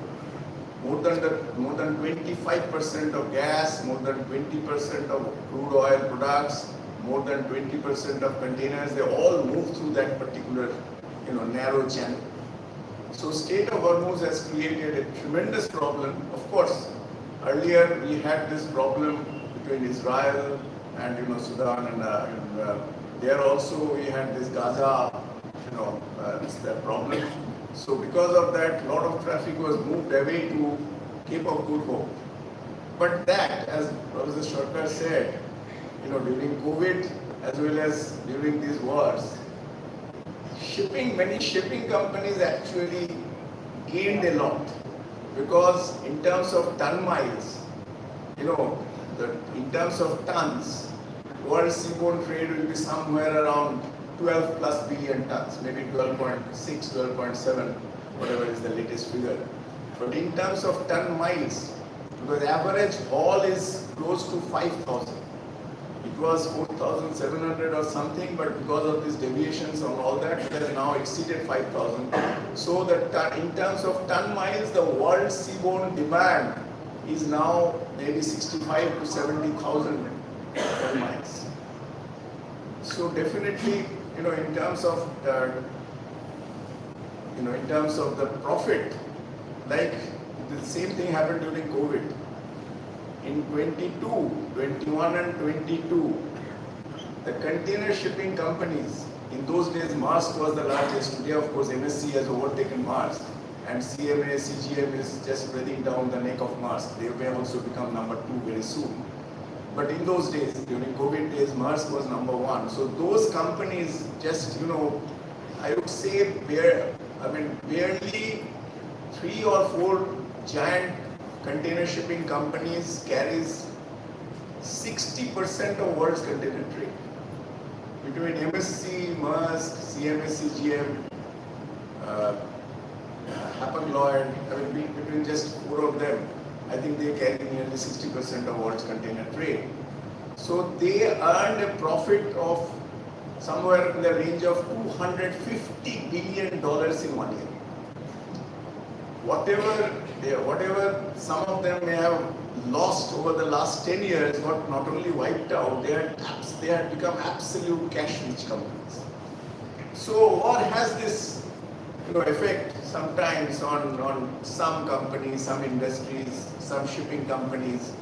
More than 25% of gas, more than 20% of crude oil products, more than 20% of containers, they all move through that particular narrow channel. So Strait of Hormuz has created a tremendous problem. Of course, earlier we had this problem between Israel and Sudan, and there also we had this Gaza that problem. So because of that, a lot of traffic was moved away to Cape of Good Hope. But that, as Professor Sarkar said, during COVID as well as during these wars, many shipping companies actually gained a lot, because in terms of ton miles, in terms of tons, world seaborne trade will be somewhere around 12 plus billion tons, maybe 12.6, 12.7, whatever is the latest figure. But in terms of ton miles, because the average haul is close to 5,000. It was 4,700 or something, but because of these deviations and all that, it has now exceeded 5,000. So in terms of ton miles, the world seaborne demand is now maybe 65 to 70,000 ton miles. So definitely, in terms of the profit, like the same thing happened during COVID. In 21 and 22, the container shipping companies, in those days Maersk was the largest. Today, of course, MSC has overtaken Maersk, and CMA, CGM is just breathing down the neck of Maersk. They may also become number 2 very soon. But in those days, during COVID days, Maersk was number 1. So those companies just, I would say, barely 3 or 4 giant container shipping companies carries 60% of world's container trade. Between MSC, Maersk, CMSC, GM, Hapag-Lloyd, between just 4 of them, I think they carry nearly 60% of world's container trade. So they earned a profit of somewhere in the range of $250 billion in 1 year. Whatever some of them may have lost over the last 10 years got not only wiped out, they had become absolute cash-rich companies. So war has this effect sometimes on some companies, some industries, some shipping companies.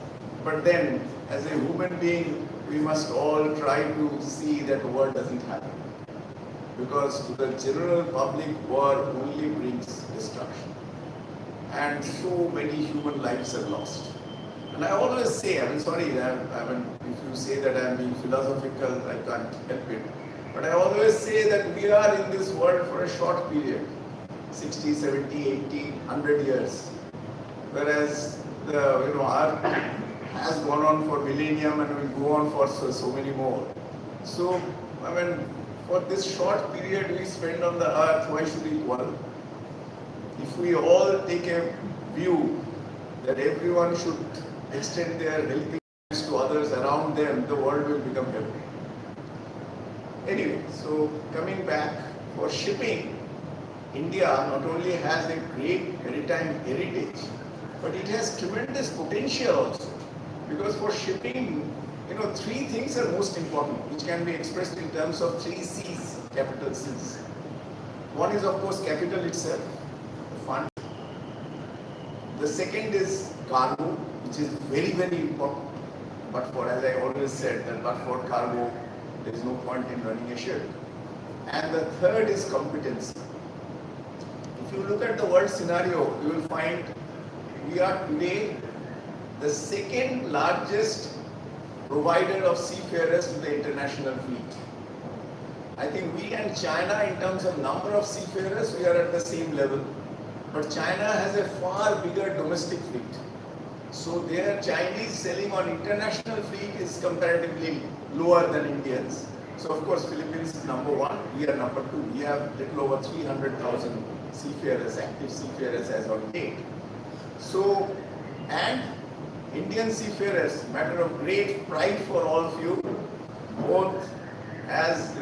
But then, as a human being, we must all try to see that war doesn't happen. Because to the general public, war only brings destruction. And so many human lives are lost. And I always say, if you say that I'm being philosophical, I can't help it. But I always say that we are in this world for a short period, 60, 70, 80, 100 years. Whereas the Earth has gone on for millennium and will go on for so many more. So, for this short period we spend on the Earth, why should we quarrel? If we all take a view that everyone should extend their helping hands to others around them, the world will become healthy. Anyway, so coming back, for shipping, India not only has a great maritime heritage, but it has tremendous potential also. Because for shipping, 3 things are most important, which can be expressed in terms of 3 C's, capital C's. One is, of course, capital itself, fund. The second is cargo, which is very, very important. But for, as I always said, that but for cargo, there is no point in running a ship. And the third is competence. If you look at the world scenario, you will find we are today the second largest provider of seafarers to the international fleet. I think we and China, in terms of number of seafarers, we are at the same level. But China has a far bigger domestic fleet. So their Chinese selling on international fleet is comparatively lower than Indians. So of course Philippines is number 1, we are number 2. We have little over 300,000 seafarers, active seafarers as on date. So, and Indian seafarers, matter of great pride for all of you, both as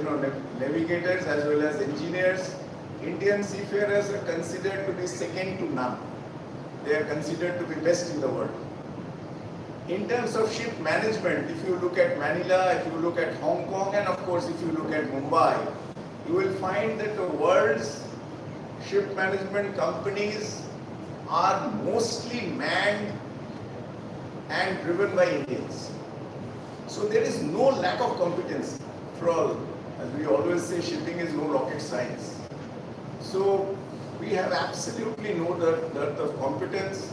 navigators as well as engineers. Indian seafarers are considered to be second to none. They are considered to be best in the world. In terms of ship management, if you look at Manila, if you look at Hong Kong, and of course if you look at Mumbai, you will find that the world's ship management companies are mostly manned and driven by Indians. So there is no lack of competence. After all, as we always say, shipping is no rocket science. So we have absolutely no dearth of competence.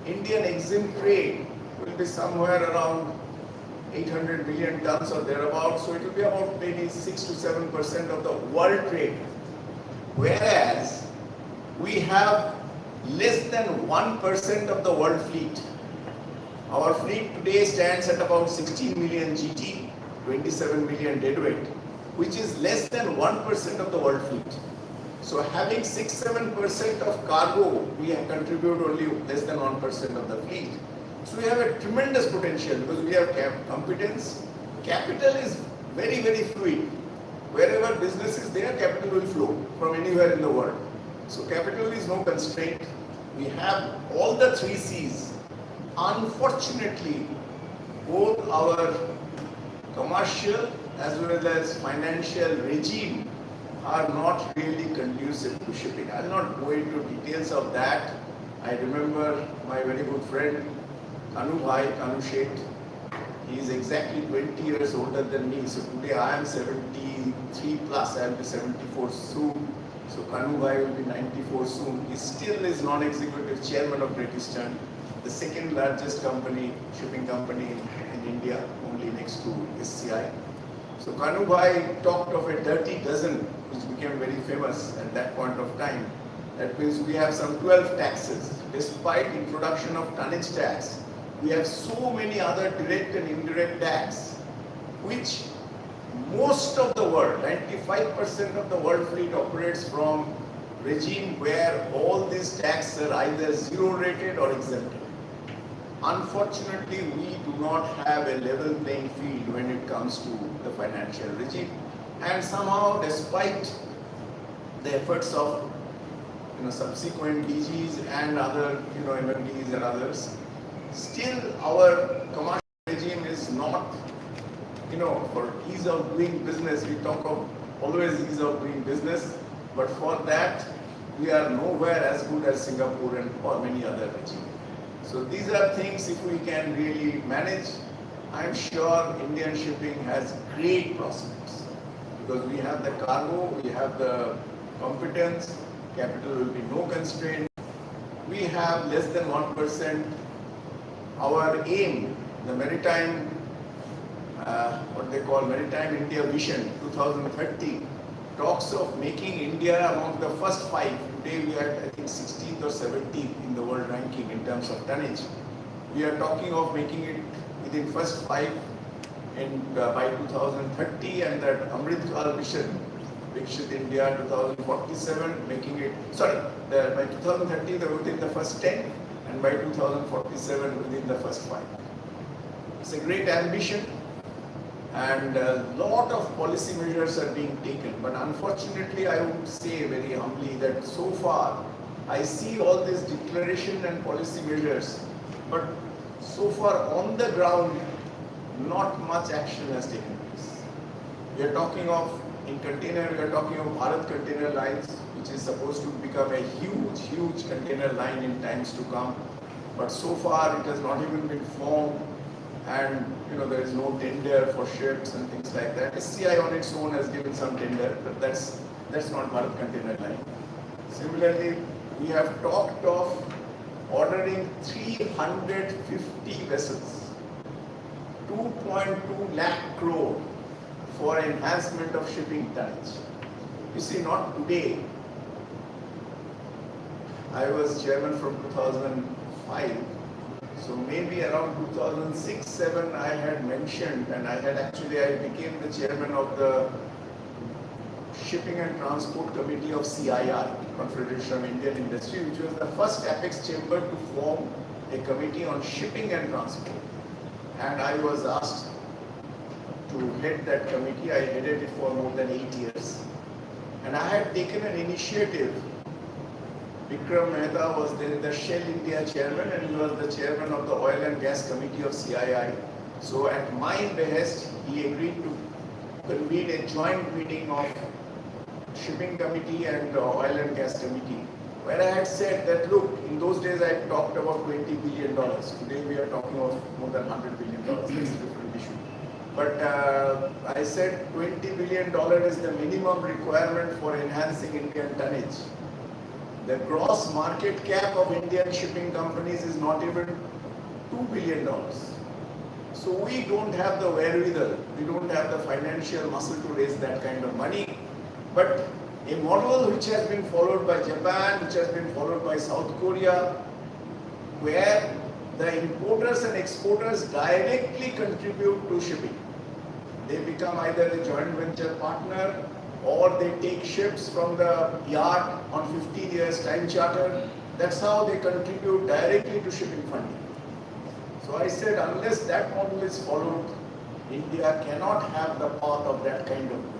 Indian EXIM trade will be somewhere around 800 million tons or thereabouts. So it will be about maybe 6 to 7% of the world trade. Whereas we have less than 1% of the world fleet. Our fleet today stands at about 16 million GT, 27 million deadweight, which is less than 1% of the world fleet. So having 6-7% of cargo, we contribute only less than 1% of the fleet. So we have a tremendous potential because we have competence. Capital is very, very fluid. Wherever business is there, capital will flow from anywhere in the world. So capital is no constraint. We have all the 3 C's. Unfortunately, both our commercial as well as financial regime are not really conducive to shipping. I will not go into details of that. I remember my very good friend Kanu Sheth. He is exactly 20 years older than me. So today I am 73 plus, I will be 74 soon. So Kanu Bhai will be 94 soon. He still is non-executive chairman of Great Eastern, the second largest shipping company in India, only next to SCI. So Kanu Bhai talked of a dirty dozen, which became very famous at that point of time. That means we have some 12 taxes. Despite introduction of tonnage tax, we have so many other direct and indirect tax, which most of the world, 95% of the world fleet operates from regime where all these taxes are either zero rated or exempted. Unfortunately, we do not have a level playing field when it comes to the financial regime. And somehow, despite the efforts of subsequent DGs and other MMDs and others, still our commercial regime is not, for ease of doing business. We talk of always ease of doing business, but for that we are nowhere as good as Singapore and or many other regimes. So these are things, if we can really manage, I'm sure Indian shipping has great prospects, because we have the cargo, we have the competence, capital will be no constraint. We have less than 1%. Our aim, the maritime, what they call Maritime India Vision 2030, talks of making India among the first 5. Today we are, I think, 16th or 17th in the world ranking in terms of tonnage. We are talking of making it within first 5 by 2030, and that Amit Vision, Vikshit India 2047, making it, by 2030 they were within the first 10, and by 2047 within the first 5. It's a great ambition, and a lot of policy measures are being taken. But unfortunately, I would say very humbly that so far I see all these declaration and policy measures, but so far on the ground, not much action has taken place. We are talking of, in container, we are talking of Bharat Container Lines, which is supposed to become a huge container line in times to come. But so far it has not even been formed, and there is no tender for ships and things like that. SCI on its own has given some tender, but that's not Bharat Container Line. Similarly, we have talked of ordering 350 vessels, 2.2 lakh crore for enhancement of shipping tonnage. You see, not today. I was chairman from 2005, so maybe around 2006-07 I had mentioned, and I became the chairman of the Shipping and Transport Committee of CII, Confederation of Indian Industry, which was the first apex chamber to form a committee on shipping and transport. And I was asked to head that committee. I headed it for more than 8 years. And I had taken an initiative. Vikram Mehta was then the Shell India chairman, and he was the chairman of the Oil and Gas Committee of CII. So at my behest, he agreed to convene a joint meeting of Shipping Committee and Oil and Gas Committee, where I had said that, look, in those days I talked about $20 billion. Today we are talking of more than $100 billion. That's a different issue. But I said $20 billion is the minimum requirement for enhancing Indian tonnage. The gross market cap of Indian shipping companies is not even $2 billion. So we don't have the wherewithal, we don't have the financial muscle to raise that kind of money. But a model which has been followed by Japan, which has been followed by South Korea, where the importers and exporters directly contribute to shipping. They become either a joint venture partner, or they take ships from the yard on 15 years time charter. That's how they contribute directly to shipping funding. So I said, unless that model is followed, India cannot have the path of that kind of growth.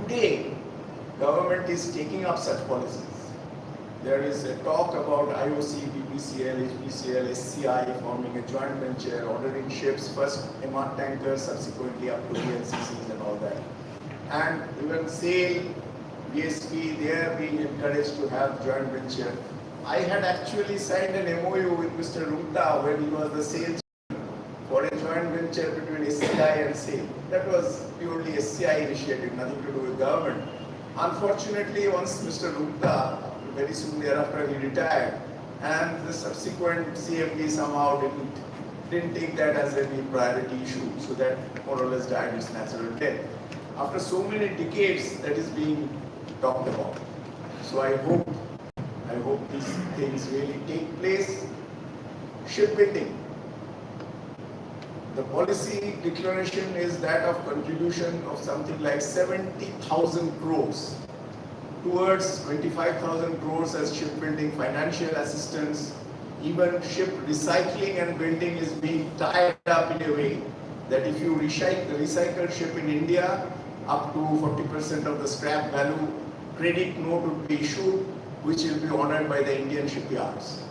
Today, government is taking up such policies. There is a talk about IOC, BPCL, HPCL, SCI forming a joint venture, ordering ships, first MR tankers, subsequently up to VLCCs and all that. And even SAIL, BSP, they are being encouraged to have joint venture. I had actually signed an MOU with Mr. Rumta when he was the SAIL for a joint venture between SCI and SAIL. That was purely SCI initiative, nothing to do with government. Unfortunately, once Mr. Rumta, very soon thereafter, he retired, and the subsequent CMD somehow didn't take that as a priority issue, so that more or less died its natural death. After so many decades, that is being talked about. So I hope these things really take place. Shipbuilding. The policy declaration is that of contribution of something like 70,000 crores towards 25,000 crores as shipbuilding financial assistance. Even ship recycling and building is being tied up in a way that if you recycle ship in India, up to 40% of the scrap value credit note would be issued, which will be honored by the Indian shipyards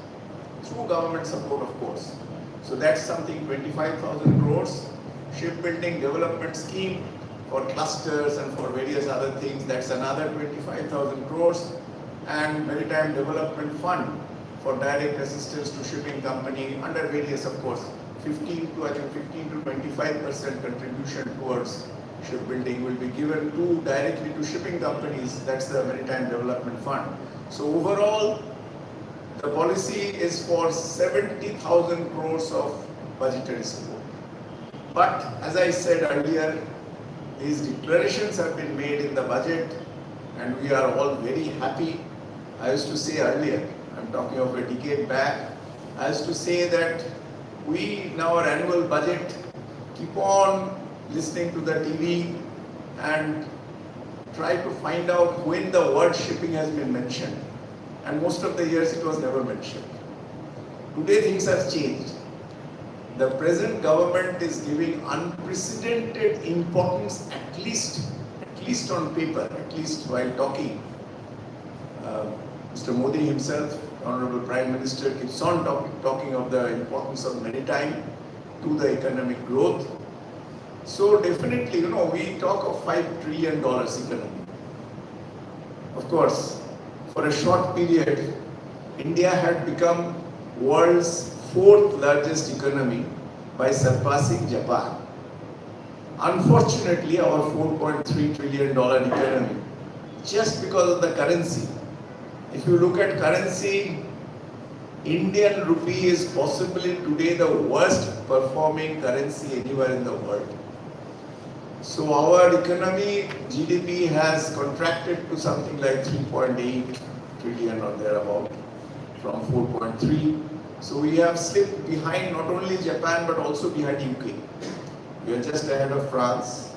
through government support, of course. So that's something 25,000 crores. Shipbuilding development scheme for clusters and for various other things, that's another 25,000 crores. And Maritime Development Fund for direct assistance to shipping company under various, of course, 15 to 25% contribution towards shipbuilding will be given directly to shipping companies. That's the Maritime Development Fund. So overall, the policy is for 70,000 crores of budgetary support. But as I said earlier, these declarations have been made in the budget and we are all very happy. I used to say earlier, I'm talking of a decade back, I used to say that we in our annual budget keep on listening to the TV and try to find out when the word shipping has been mentioned. And most of the years it was never mentioned. Today things have changed. The present government is giving unprecedented importance, at least on paper, at least while talking. Mr. Modi himself, Honorable Prime Minister, keeps on talking of the importance of maritime to the economic growth. So definitely, we talk of $5 trillion economy. Of course, for a short period, India had become world's 4th largest economy by surpassing Japan. Unfortunately, our $4.3 trillion economy, just because of the currency. If you look at currency, Indian rupee is possibly today the worst performing currency anywhere in the world. So our economy, GDP has contracted to something like 3.8 trillion or thereabout from 4.3. So we have slipped behind not only Japan but also behind UK. We are just ahead of France.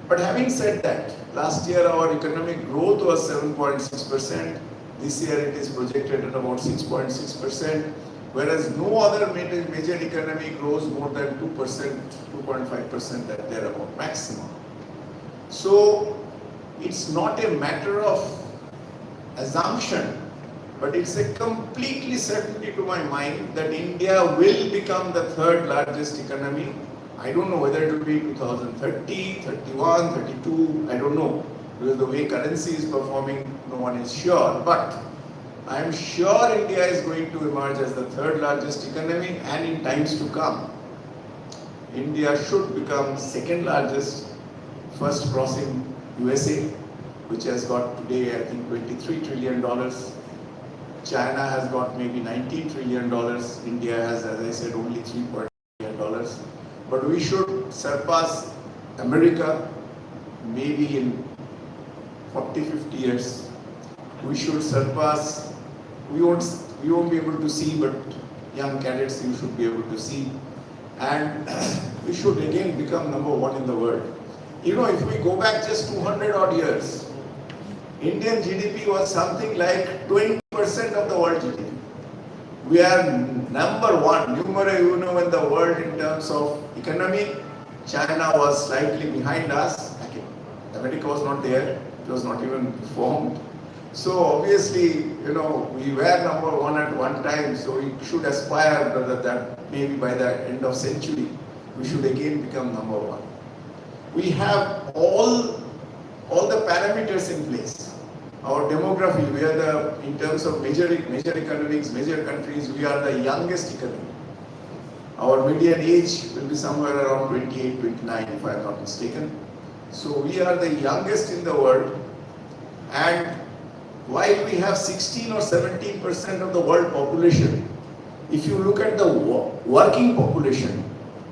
But having said that, last year our economic growth was 7.6%. This year it is projected at about 6.6%, whereas no other major economy grows more than 2%, 2.5% at thereabout maximum. So it's not a matter of assumption, but it's a completely certainty to my mind that India will become the 3rd largest economy. I don't know whether it will be 2030, 31, 32, I don't know. Because the way currency is performing, no one is sure. But I am sure India is going to emerge as the 3rd largest economy, and in times to come, India should become 2nd largest, first crossing USA, which has got today, I think, $23 trillion. China has got maybe $19 trillion. India has, as I said, only $3 trillion. But we should surpass America maybe in 40, 50 years. We should surpass, we won't be able to see, but young cadets you should be able to see. And we should again become number 1 in the world. If we go back just 200 odd years, Indian GDP was something like 20% of the world GDP. We are number 1, numero uno in the world in terms of economy. China was slightly behind us. America was not there. It was not even formed. So obviously, we were number 1 at one time. So we should aspire that maybe by the end of century, we should again become number 1. We have all the parameters in place. Our demography, we are in terms of major economics, major countries, we are the youngest economy. Our median age will be somewhere around 28, 29, if I am not mistaken. So we are the youngest in the world, and while we have 16 or 17% of the world population, if you look at the working population,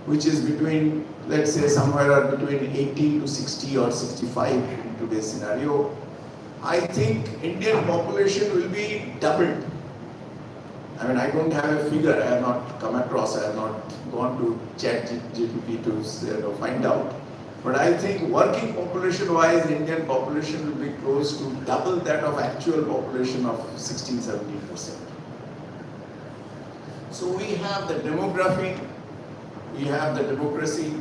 which is between, let's say, somewhere between 18 to 60 or 65 in today's scenario, I think Indian population will be doubled. I mean, I don't have a figure, I have not come across, I have not gone to ChatGPT to find out. But I think working population wise, Indian population will be close to double that of actual population of 16-17%. So we have the demography, we have the democracy,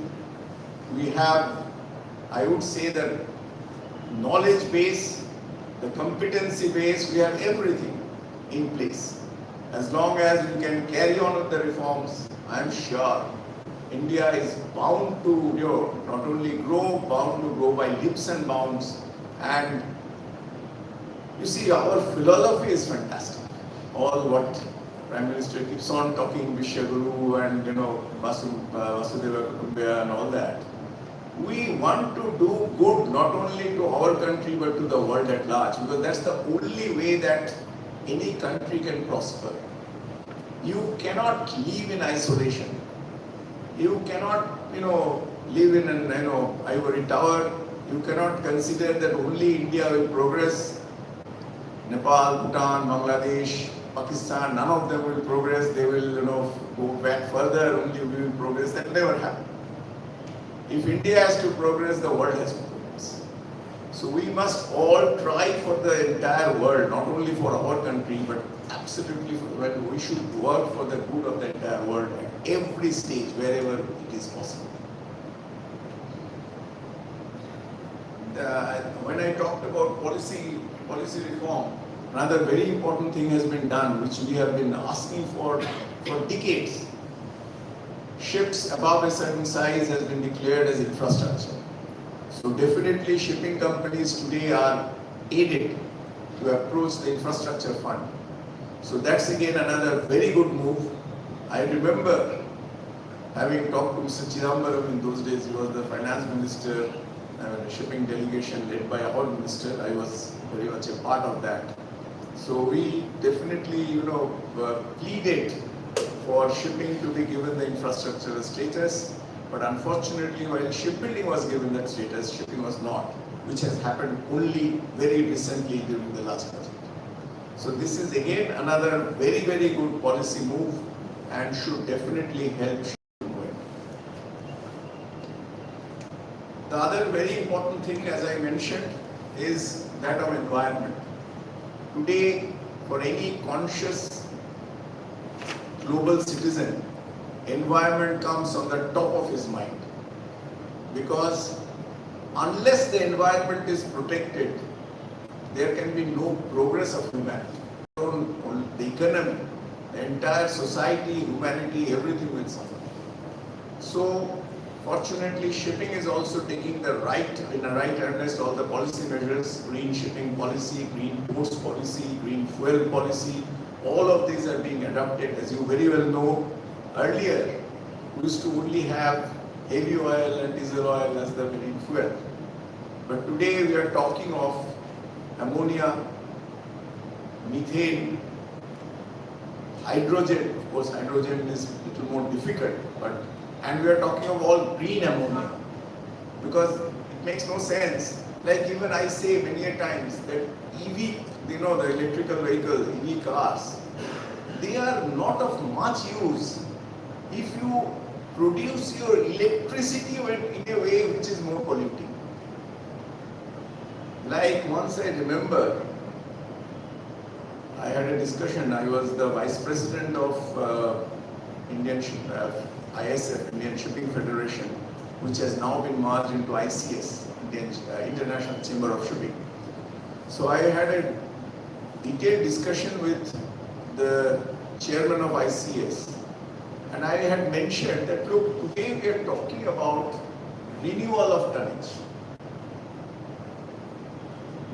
we have, I would say, the knowledge base, the competency base, we have everything in place. As long as we can carry on with the reforms, I am sure India is bound to not only grow, bound to grow by leaps and bounds. And you see, our philosophy is fantastic. All what Prime Minister keeps on talking, Vishwaguru and Vasudeva Kutumbaya and all that. We want to do good not only to our country but to the world at large, because that's the only way that any country can prosper. You cannot live in isolation. You cannot, live in an ivory tower. You cannot consider that only India will progress. Nepal, Bhutan, Bangladesh, Pakistan, none of them will progress. They will, go back further. Only we will progress. That never happened. If India has to progress, the world has to progress. So we must all try for the entire world, not only for our country, but absolutely for the world. We should work for the good of the entire world at every stage, wherever it is possible. When I talked about policy reform, another very important thing has been done, which we have been asking for decades. Ships above a certain size has been declared as infrastructure. So definitely shipping companies today are aided to approach the infrastructure fund. So that's again another very good move. I remember having talked to Mr. Chidambaram in those days. He was the finance minister, a shipping delegation led by our minister. I was very much a part of that. So we definitely, pleaded for shipping to be given the infrastructure status. But unfortunately, while shipbuilding was given that status, shipping was not, which has happened only very recently during the last budget. So this is again another very, very good policy move and should definitely help shipping going. The other very important thing, as I mentioned, is that of environment. Today, for any conscious global citizen, environment comes on the top of his mind, because unless the environment is protected, there can be no progress of humanity. The economy, the entire society, humanity, everything will suffer. So fortunately, shipping is also taking in the right earnest all the policy measures, green shipping policy, green ports policy, green fuel policy. All of these are being adopted. As you very well know, earlier we used to only have heavy oil and diesel oil as the main fuel. But today we are talking of ammonia, methane, hydrogen. Of course, hydrogen is a little more difficult, and we are talking of all green ammonia, because it makes no sense. Like even I say many a times that EV, the electrical vehicles, EV cars, they are not of much use if you produce your electricity in a way which is more polluting. Like once I remember, I had a discussion. I was the vice president of ISF, Indian Shipping Federation, which has now been merged into ICS, International Chamber of Shipping. So I had a detailed discussion with the chairman of ICS, and I had mentioned that, look, today we are talking about renewal of tonnage.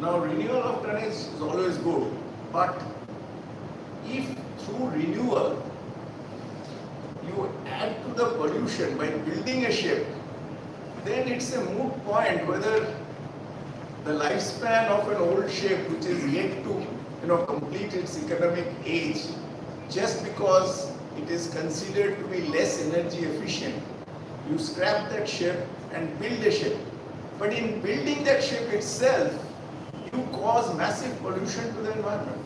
Now, renewal of tonnage is always good, but if through renewal you add to the pollution by building a ship, then it's a moot point whether the lifespan of an old ship which is yet to complete its economic age, just because it is considered to be less energy efficient, you scrap that ship and build a ship. But in building that ship itself, you cause massive pollution to the environment.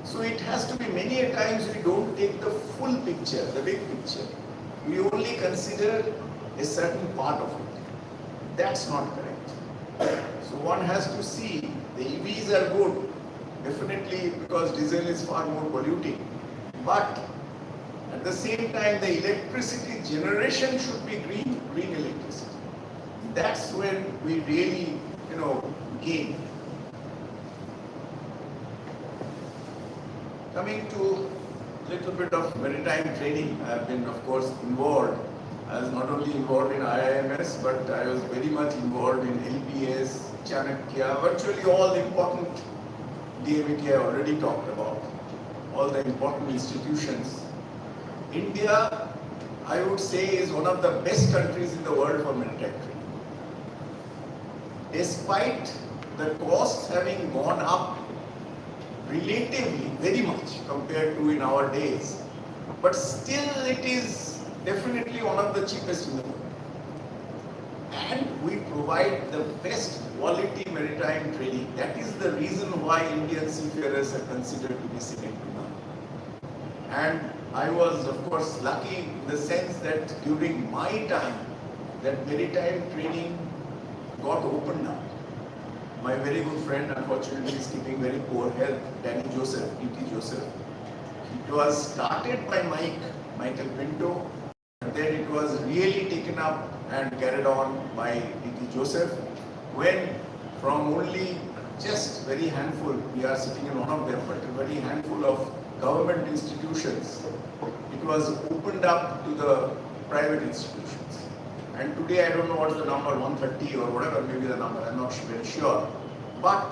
So it has to be many a times we don't take the full picture, the big picture. We only consider a certain part of it. That's not correct. So one has to see the EVs are good, definitely, because diesel is far more polluting. But at the same time, the electricity generation should be green electricity. That's when we really, gain. Coming to a little bit of maritime training, I have been, of course, involved. I was not only involved in IIMS, but I was very much involved in LPS, Chanakya, virtually all the important DMT I already talked about, all the important institutions. India, I would say, is one of the best countries in the world for maritime training. Despite the costs having gone up relatively very much compared to in our days, but still it is definitely one of the cheapest in the world. And we provide the best quality maritime training. That is the reason why Indian seafarers are considered to be second to none. And I was, of course, lucky in the sense that during my time, that maritime training got opened up. My very good friend, unfortunately, is keeping very poor health, Danny Joseph, P.T. Joseph. It was started by Michael Pinto, and then it was really taken up and carried on by P.T. Joseph, when from only just very handful, we are sitting in one of them, but a very handful of government institutions, it was opened up to the private institutions. And today, I don't know what's the number, 130 or whatever, maybe the number, I'm not very sure. But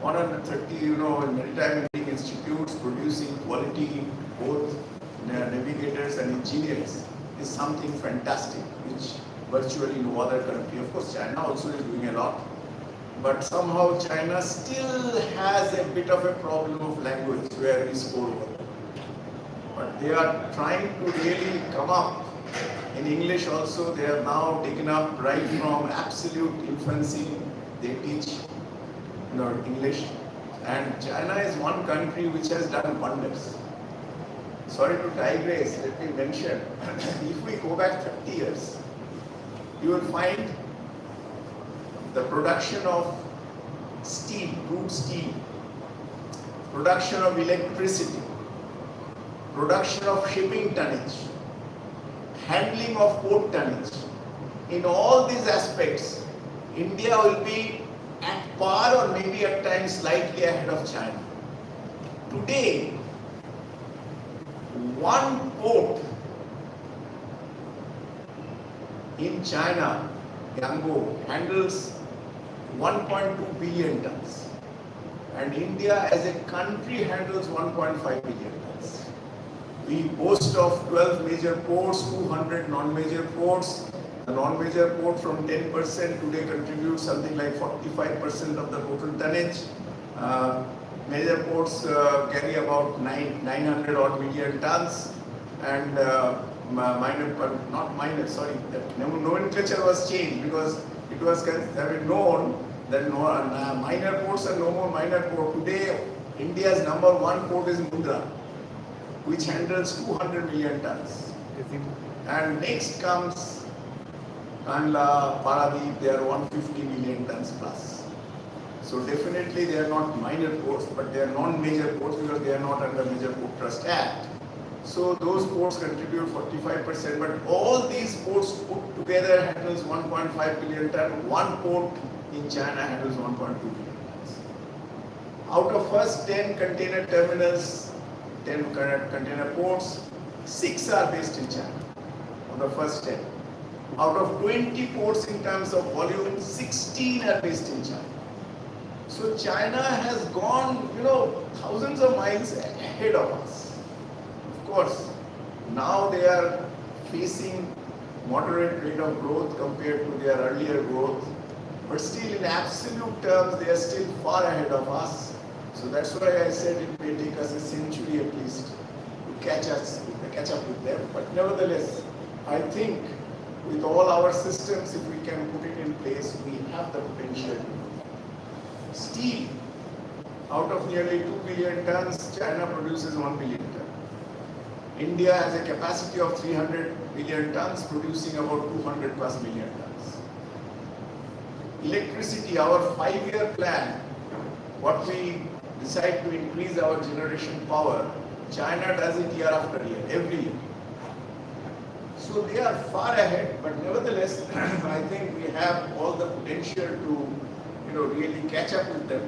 130, maritime engineering institutes producing quality, both navigators and engineers, is something fantastic, which virtually no other country. Of course, China also is doing a lot. But somehow China still has a bit of a problem of language where we score over. But they are trying to really come up. In English also, they are now taken up right from absolute infancy. They teach English. And China is one country which has done wonders. Sorry to digress, let me mention, if we go back 30 years, you will find the production of steel, crude steel, production of electricity, production of shipping tonnage, handling of port tonnage. In all these aspects, India will be at par or maybe at times slightly ahead of China. Today, one port in China, Yangon, handles 1.2 billion tons. And India as a country handles 1.5 billion tons. We boast of 12 major ports, 200 non-major ports. The non-major port from 10% today contributes something like 45% of the total tonnage. Major ports carry about 900 odd million tons, and the nomenclature was changed because it was known that minor ports are no more minor port. Today, India's number one port is Mundra, which handles 200 million tons. And next comes Kandla, Paradip, they are 150 million tons plus. So definitely they are not minor ports, but they are non-major ports because they are not under Major Port Trust Act. So those ports contribute 45%, but all these ports put together handles 1.5 billion ton. One port in China handles 1.2 billion tons. Out of first 10 container terminals, 10 container ports, 6 are based in China, on the first 10. Out of 20 ports in terms of volume, 16 are based in China. So China has gone, thousands of miles ahead of us. Of course, now they are facing moderate rate of growth compared to their earlier growth, but still in absolute terms, they are still far ahead of us. So that's why I said it may take us a century at least to catch up with them. But nevertheless, I think with all our systems, if we can put it in place, we have the potential. Steel, out of nearly 2 billion tons, China produces 1 billion tons. India has a capacity of 300 million tons, producing about 200 plus million tons. Electricity, our 5-year plan, what we decide to increase our generation power, China does it year after year, every year. So they are far ahead, but nevertheless, I think we have all the potential to, really catch up with them.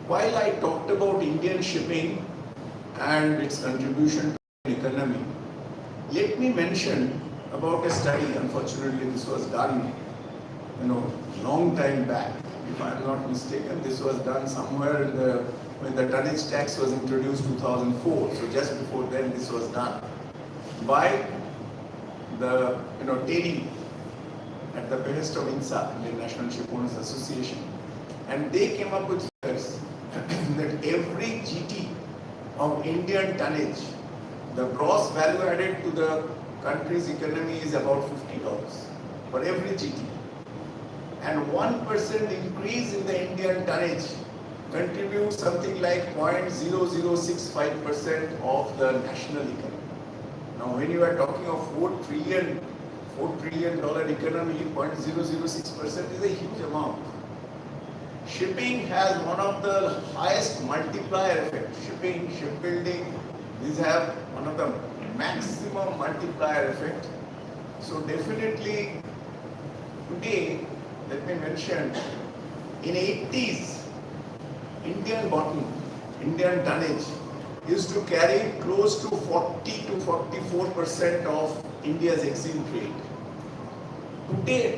While I talked about Indian shipping and its contribution to the economy, let me mention about a study. Unfortunately, this was done, long time back. If I am not mistaken, this was done somewhere when the tonnage tax was introduced 2004. So just before then, this was done by the Retd at the behest of INSA, Indian National Shipowners Association, and they came up with figures that every GT of Indian tonnage, the gross value added to the country's economy is about $50 for every GT. And 1% increase in the Indian tonnage contributes something like 0.0065% of the national economy. Now, when you are talking of $4 trillion economy, 0.006% is a huge amount. Shipping has one of the highest multiplier effects. Shipping, shipbuilding, these have one of the maximum multiplier effect. So definitely today, let me mention, in 80s, Indian bottom, Indian tonnage used to carry close to 40 to 44% of India's export trade.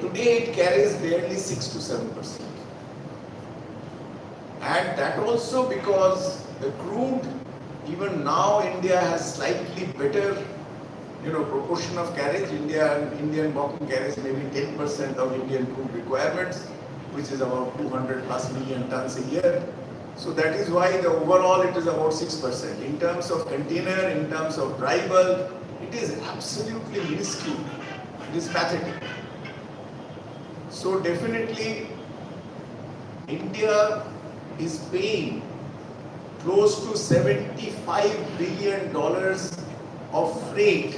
Today it carries barely 6 to 7%. And that also because the crude, even now India has slightly better proportion of carriage. Indian bottom carries maybe 10% of Indian crude requirements, which is about 200 plus million tons a year. So that is why the overall it is about 6%. In terms of container, in terms of dry bulk, it is absolutely minuscule. It is pathetic. So definitely India is paying close to $75 billion of freight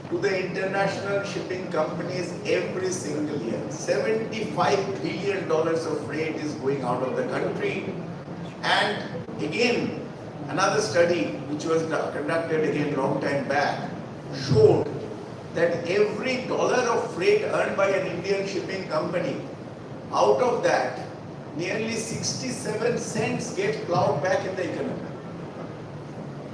to the international shipping companies every single year. $75 billion of freight is going out of the country. And again, another study which was conducted again long time back showed that every dollar of freight earned by an Indian shipping company, out of that, nearly 67 cents get plowed back in the economy.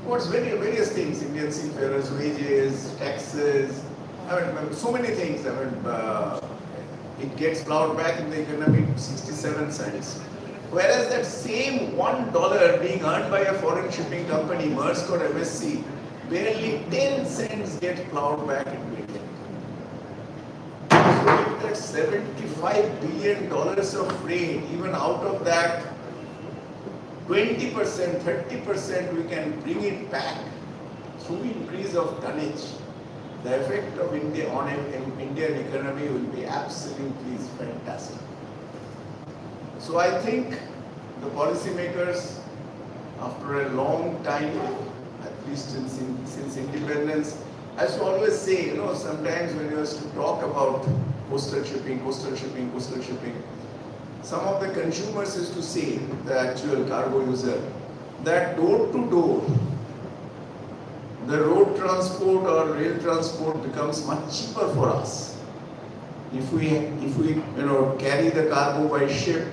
What's various things, Indian seafarers' wages, taxes, so many things. It gets plowed back in the economy 67 cents. Whereas that same $1 being earned by a foreign shipping company, Maersk or MSC, barely 10 cents get plowed back into India. So if that $75 billion of freight, even out of that, 20%, 30% we can bring it back through increase of tonnage, the effect of India on Indian economy will be absolutely fantastic. So I think the policymakers, after a long time, at least since independence, I should always say, sometimes when you used to talk about coastal shipping, some of the consumers used to say, the actual cargo user, that door to door, the road transport or rail transport becomes much cheaper for us. If we carry the cargo by ship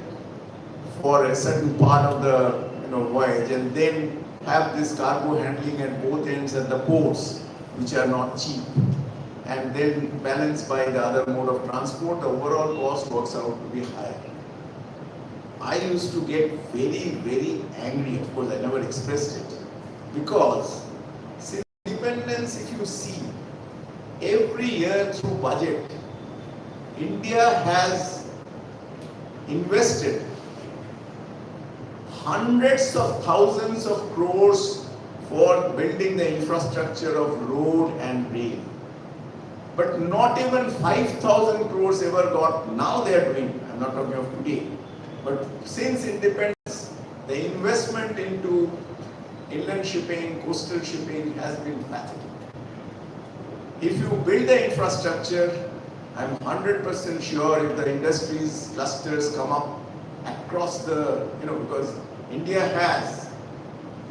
for a certain part of the voyage and then have this cargo handling at both ends at the ports, which are not cheap, and then balanced by the other mode of transport, the overall cost works out to be higher. I used to get very, very angry. Of course, I never expressed it, because since independence, if you see, every year through budget, India has invested hundreds of thousands of crores for building the infrastructure of road and rail. But not even 5,000 crores ever got, now they are doing, not talking of today. But since independence, the investment into inland shipping, coastal shipping has been pathetic. If you build the infrastructure, I'm 100% sure if the industries clusters come up across the, because India has,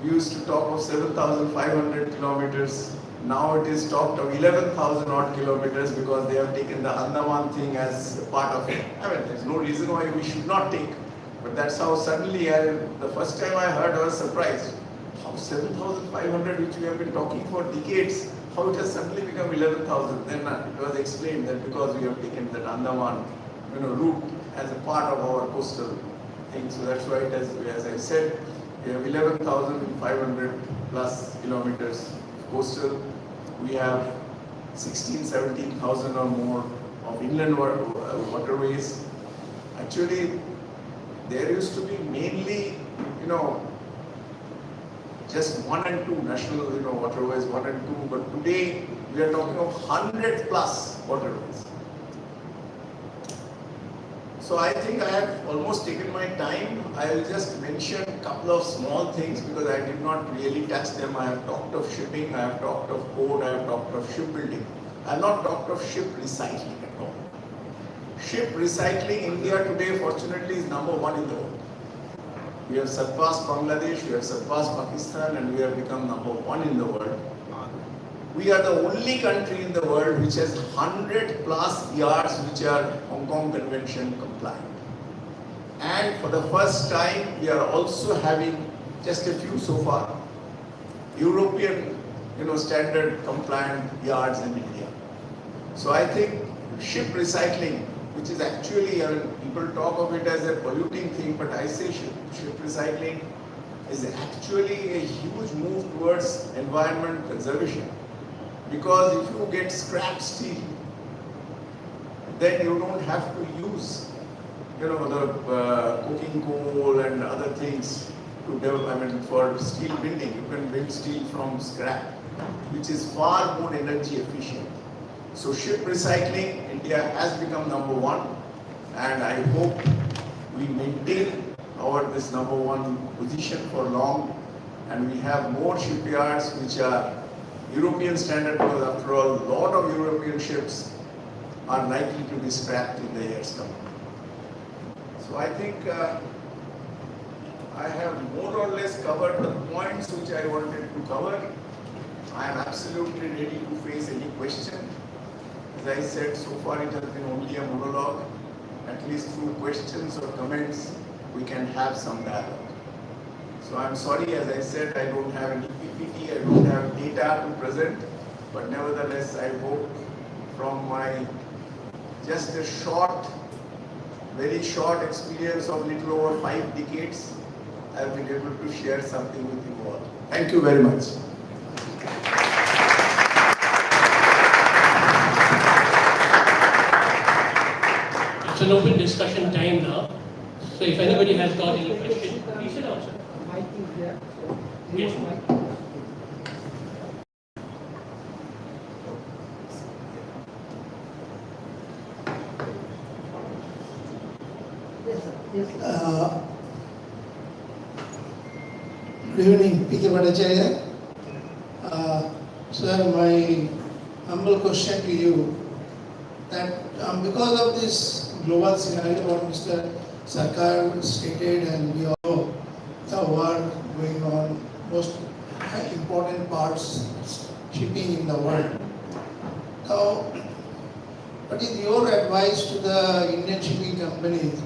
we used to talk of 7,500 kilometers, now it is talked of 11,000 odd kilometers because they have taken the Andaman thing as part of it. I mean, there's no reason why we should not take, but that's how suddenly, the first time I heard, I was surprised. How 7,500, which we have been talking for decades, how it has suddenly become 11,000. Then it was explained that because we have taken that Andaman, route as a part of our coastal thing. So that's why it has, as I said, we have 11,500 plus kilometers coastal. We have 16, 17,000 or more of inland waterways. Actually, there used to be mainly, just 1 and 2 national, waterways, 1 and 2. But today we are talking of 100 plus waterways. So I think I have almost taken my time. I will just mention a couple of small things because I did not really touch them. I have talked of shipping, I have talked of port, I have talked of shipbuilding. I have not talked of ship recycling at all. Ship recycling, India today fortunately is number 1 in the world. We have surpassed Bangladesh, we have surpassed Pakistan, and we have become number 1 in the world. We are the only country in the world which has 100 plus yards which are Hong Kong Convention compliant. And for the first time, we are also having just a few so far European, standard compliant yards in India. So I think ship recycling, which is actually, people talk of it as a polluting thing, but I say ship recycling is actually a huge move towards environment conservation. Because if you get scrap steel, then you don't have to use, the coking coal and other things to develop, for steel building. You can build steel from scrap, which is far more energy efficient. So ship recycling, India has become number 1, and I hope we maintain this number 1 position for long, and we have more shipyards which are European standard, because after all, a lot of European ships are likely to be scrapped in the years coming. So I think I have more or less covered the points which I wanted to cover. I am absolutely ready to face any question. As I said, so far it has been only a monologue. At least through questions or comments, we can have some dialogue. So I'm sorry, as I said, I don't have any PPT, I don't have data to present, but nevertheless, I hope from my just a very short experience of little over 5 decades, I've been able to share something with you all. Thank you very much. It's an open discussion time now. So if anybody has got any question, please sit down, sir. Yes. Good evening, P.K. Bhattacharya. Sir, my humble question to you, that because of this global scenario what Mr. Sarkar stated, and we all know the war going on, most important parts shipping in the world. Now, what is your advice to the Indian shipping companies,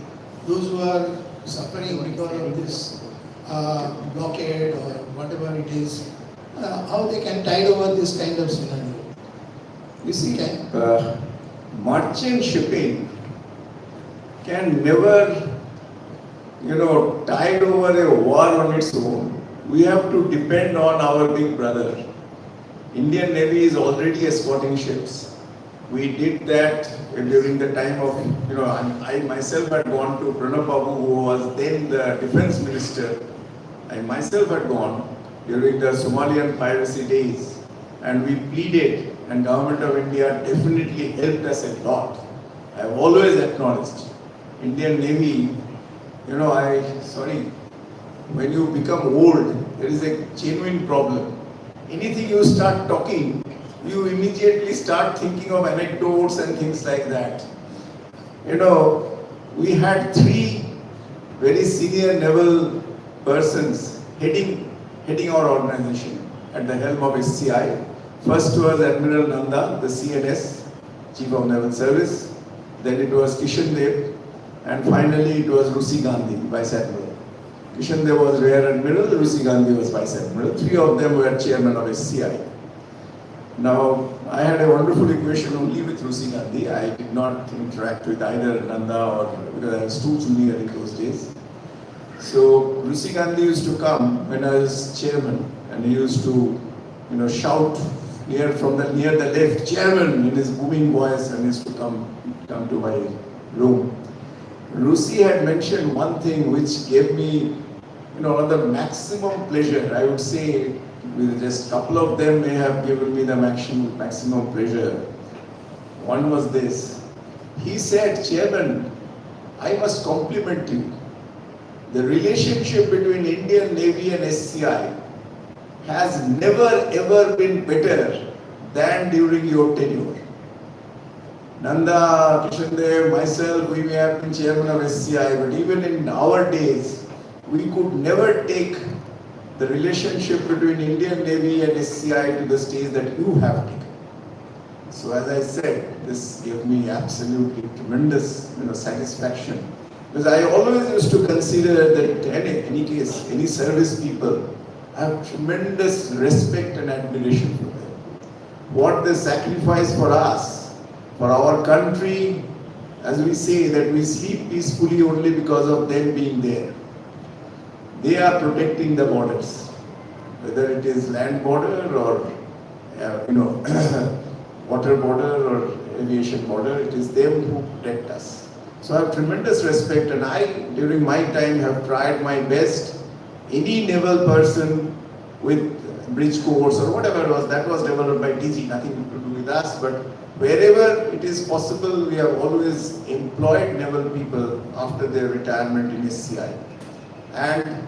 those who are suffering because of this blockade or whatever it is, how they can tide over this kind of scenario? You see, merchant shipping can never, tide over a war on its own. We have to depend on our big brother. Indian Navy is already escorting ships. We did that during the time of, I myself had gone to Pranab Babu, who was then the defense minister. I myself had gone during the Somalian piracy days, and we pleaded, and Government of India definitely helped us a lot. I have always acknowledged. Indian Navy, when you become old, there is a genuine problem. Anything you start talking, you immediately start thinking of anecdotes and things like that. We had 3 very senior naval persons heading our organization at the helm of SCI. First was Admiral Nanda, the CNS, Chief of Naval Service. Then it was Kishan Dev, and finally it was Rusi Gandhi, Vice Admiral. Kishan Dev was Rear Admiral, Rusi Gandhi was Vice Admiral. 3 of them were chairman of SCI. Now, I had a wonderful equation only with Rusi Gandhi. I did not interact with either Nanda because I was too junior in those days. So, Rusi Gandhi used to come when I was chairman, and he used to, shout near the left, chairman, in his booming voice, and used to come to my room. Rusi had mentioned one thing which gave me, the maximum pleasure. I would say, with just a couple of them may have given me the maximum pleasure. One was this. He said, Chairman, I must compliment you. The relationship between Indian Navy and SCI has never ever been better than during your tenure. Nanda, Kishan Dev, myself, we may have been chairman of SCI, but even in our days, we could never take the relationship between Indian Navy and SCI to the stage that you have taken. So as I said, this gave me absolutely tremendous satisfaction. Because I always used to consider that in any case, any service people, I have tremendous respect and admiration for them. What they sacrifice for us, for our country, as we say that we sleep peacefully only because of them being there. They are protecting the borders, whether it is land border or water border or aviation border, it is them who protect us. So I have tremendous respect, and I, during my time, have tried my best. Any naval person with bridge course or whatever it was, that was developed by DG, nothing to do with us, but wherever it is possible, we have always employed naval people after their retirement in SCI. And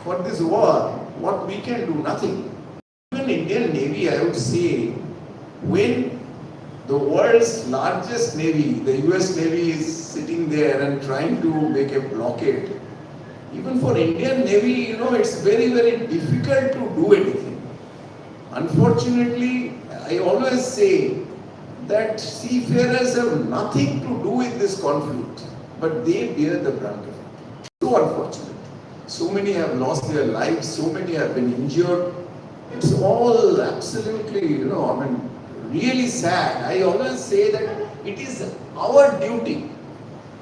for this war, what we can do? Nothing. Even Indian Navy, I would say, when the world's largest navy, the US Navy, is sitting there and trying to make a blockade, even for Indian Navy, it's very, very difficult to do anything. Unfortunately, I always say that seafarers have nothing to do with this conflict, but they bear the brunt of it. So unfortunate. So many have lost their lives, so many have been injured. It's all absolutely, really sad. I always say that it is our duty,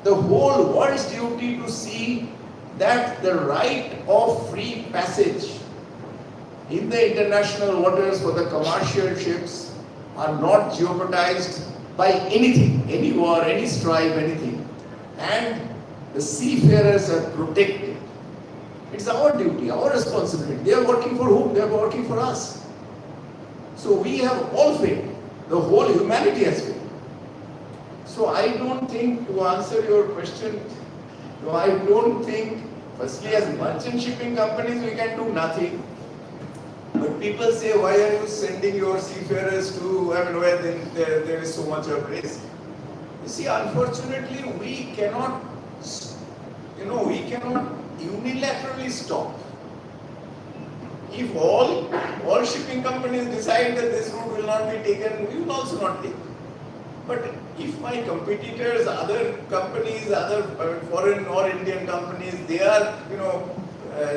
the whole world's duty, to see that the right of free passage in the international waters for the commercial ships are not jeopardized by anything, any war, any strife, anything. And the seafarers are protected. It's our duty, our responsibility. They are working for whom? They are working for us. So we have all failed. The whole humanity has failed. So I don't think, to answer your question, I don't think, firstly, as merchant shipping companies, we can do nothing. But people say, why are you sending your seafarers to, where there is so much of risk? You see, unfortunately, we cannot unilaterally stop. If all shipping companies decide that this route will not be taken, we will also not take. But if my competitors, other companies, other foreign or Indian companies, they are,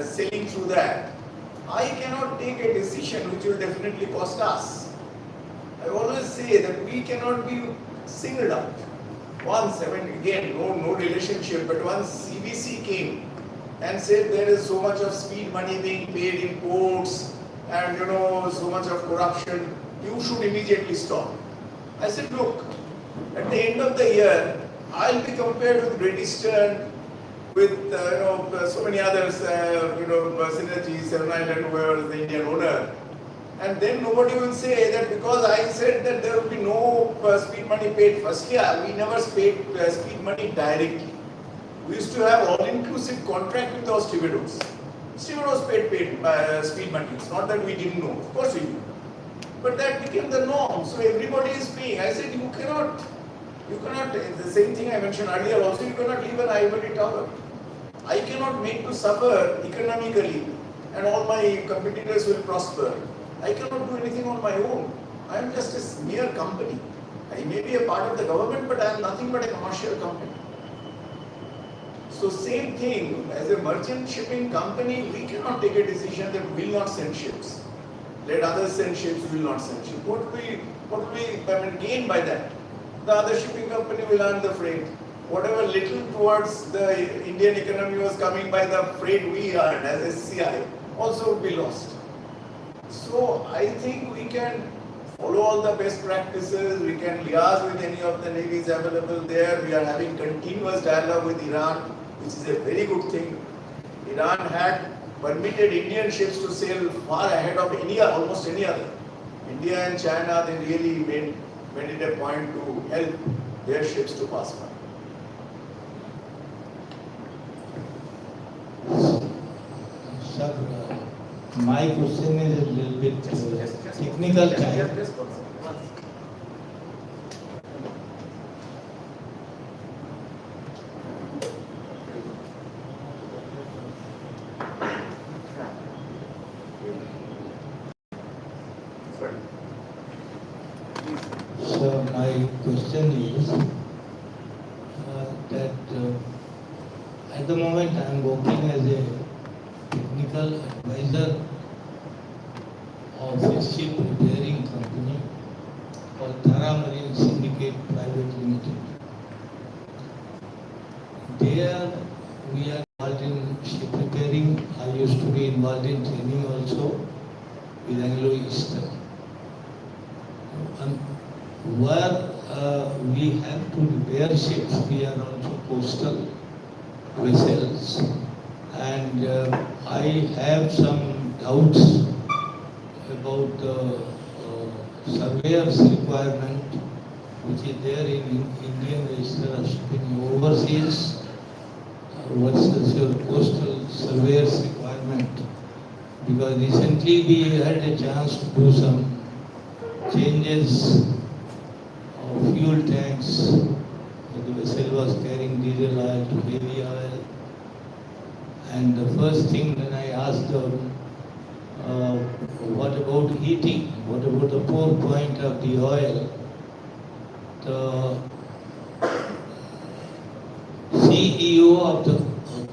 sailing through that, I cannot take a decision which will definitely cost us. I always say that we cannot be singled out. Once, again, no relationship, but once CBC came and said there is so much of speed money being paid in ports and so much of corruption, you should immediately stop. I said, look, at the end of the year, I'll be compared with Great Eastern, with so many others, Synergy, Seven Island, whoever is the Indian owner. And then nobody will say that because I said that there will be no speed money paid. Firstly, we never paid speed money directly. We used to have all-inclusive contract with our stevedots. Stevedots paid speed money. It's not that we didn't know. Of course we knew. But that became the norm. So everybody is paying. I said you cannot, the same thing I mentioned earlier also, you cannot leave an ivory tower. I cannot make to suffer economically and all my competitors will prosper. I cannot do anything on my own. I am just a mere company. I may be a part of the government, but I am nothing but a commercial company. So same thing, as a merchant shipping company, we cannot take a decision that we will not send ships. Let others send ships, we will not send ships. What will we gain by that? The other shipping company will earn the freight. Whatever little towards the Indian economy was coming by the freight we earned as SCI also would be lost. So I think we can follow all the best practices, we can liaise with any of the navies available there. We are having continuous dialogue with Iran, which is a very good thing. Iran had permitted Indian ships to sail far ahead of almost any other. India and China, they really made it a point to help their ships to pass by. Sir, my question is a little bit technical type. So my question is that at the moment I am working as a technical advisor of a ship repairing company called Tara Marine Syndicate Private Limited. There we are involved in ship repairing. I used to be involved in training also with Anglo Eastern. And where we have to repair ships, we are also coastal vessels. And I have some doubts about the surveyor's requirement, which is there in Indian Register of Shipping overseas versus your coastal surveyor's requirement. Because recently we had a chance to do some changes of fuel tanks. The vessel was carrying diesel oil to heavy oil. And the first thing when I asked them, what about heating? What about the pour point of the oil? The CEO of the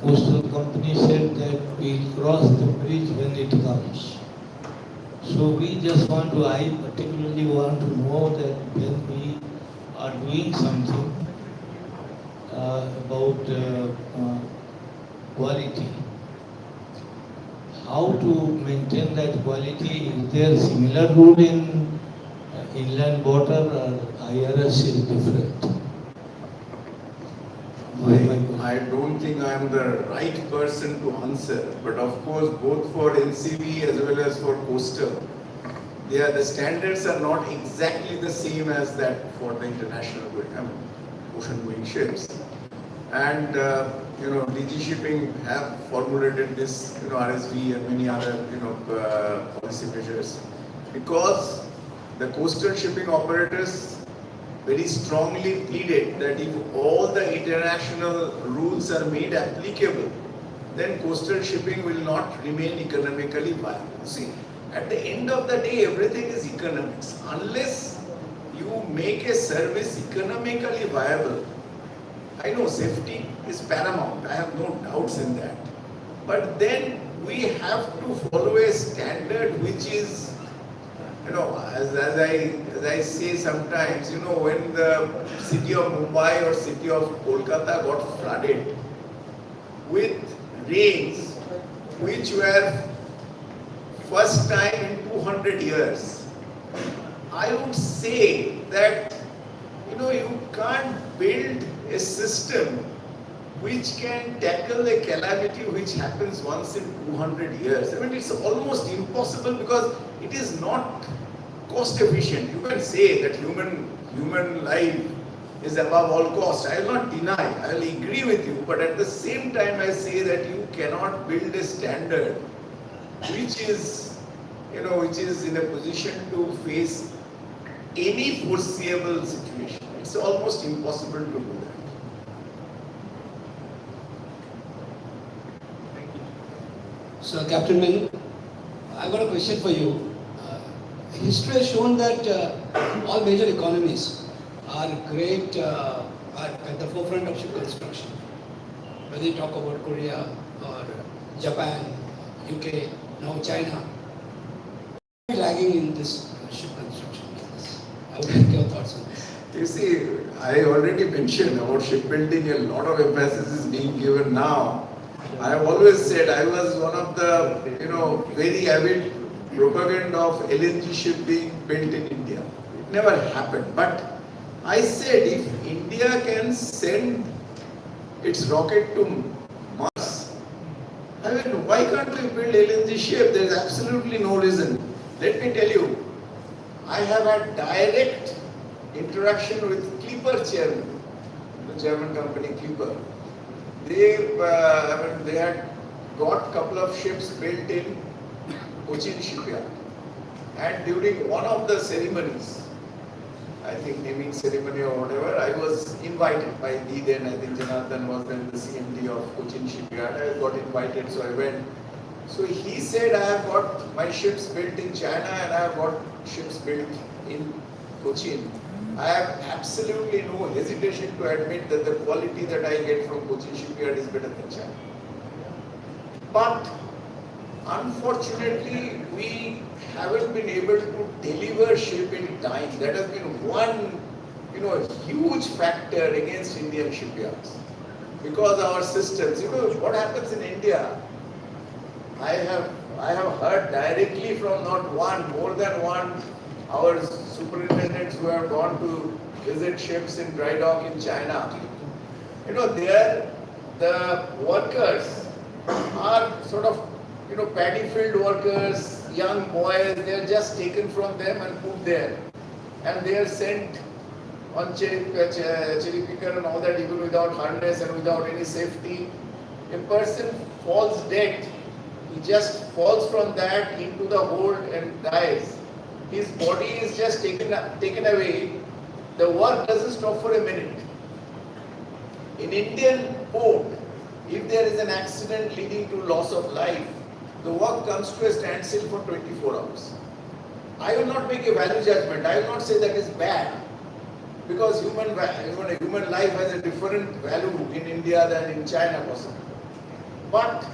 coastal company said that we'll cross the bridge when it comes. So we just want to, I particularly want to know that when we are doing something about quality, how to maintain that quality? Is there similar rule in inland water or IRS is different? I don't think I am the right person to answer, but of course both for NCV as well as for coastal, the standards are not exactly the same as that for the international ocean going ships. And DG Shipping have formulated this RSV and many other policy measures, because the coastal shipping operators very strongly pleaded that if all the international rules are made applicable, then coastal shipping will not remain economically viable. See, at the end of the day, everything is economics. Unless you make a service economically viable, I know safety is paramount, I have no doubts in that. But then we have to follow a standard which is, as I say sometimes, when the city of Mumbai or city of Kolkata got flooded with rains which were first time in 200 years, I would say that you can't build a system which can tackle a calamity which happens once in 200 years. I mean, it's almost impossible because it is not cost efficient. You can say that human life is above all cost. I will not deny, I will agree with you, but at the same time I say that you cannot build a standard which is, which is in a position to face any foreseeable situation. It's almost impossible to do that. So, Captain Mil, I've got a question for you. History has shown that all major economies are great, are at the forefront of ship construction. Whether you talk about Korea or Japan, UK, now China, lagging in this ship construction business. I would like your thoughts on this. You see, I already mentioned about shipbuilding, a lot of emphasis is being given now. I have always said I was one of the, very avid proponent of LNG ship being built in India. It never happened. But I said if India can send its rocket to Mars, I mean, why can't we build LNG ship? There is absolutely no reason. Let me tell you, I have had direct interaction with Clipper chairman, the German company Clipper. They had got a couple of ships built in Cochin shipyard, and during one of the ceremonies, I think naming ceremony or whatever, I was invited by the then, I think Janardhan was then the CMD of Cochin shipyard. I got invited, so I went. So he said, I have got my ships built in China and I have got ships built in Cochin. I have absolutely no hesitation to admit that the quality that I get from Cochin shipyard is better than China. But unfortunately, we haven't been able to deliver ship in time. That has been one, huge factor against Indian shipyards. Because our systems, what happens in India, I have heard directly from not one, more than one, our superintendents who have gone to visit ships in dry dock in China. There the workers are sort of, paddy field workers, young boys, they are just taken from them and put there. And they are sent on cherry picker and all that, even without harness and without any safety. A person falls dead, he just falls from that into the hold and dies. His body is just taken away. The work doesn't stop for a minute. In Indian port, if there is an accident leading to loss of life, the work comes to a standstill for 24 hours. I will not make a value judgment. I will not say that is bad, because human life has a different value in India than in China possibly. But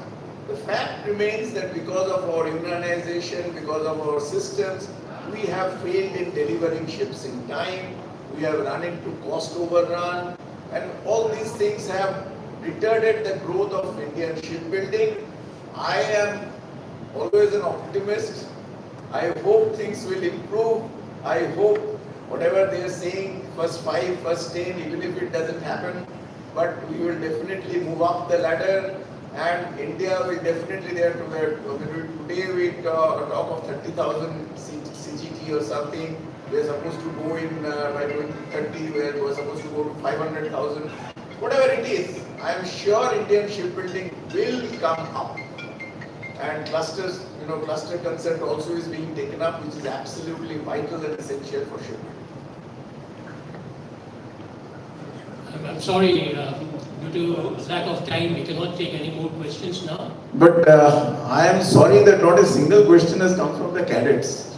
the fact remains that because of our unionization, because of our systems, we have failed in delivering ships in time. We have run into cost overrun, and all these things have retarded the growth of Indian shipbuilding. I am always an optimist. I hope things will improve. I hope whatever they are saying, first 5, first 10, even if it doesn't happen, but we will definitely move up the ladder, and India will definitely there to where today we talk of 30,000 CGT or something. We are supposed to go in by 2030, where we are supposed to go to 500,000. Whatever it is, I am sure Indian shipbuilding will come up. And clusters, cluster concept also is being taken up, which is absolutely vital and essential for shipbuilding. I'm sorry, due to lack of time, we cannot take any more questions now. But I am sorry that not a single question has come from the cadets.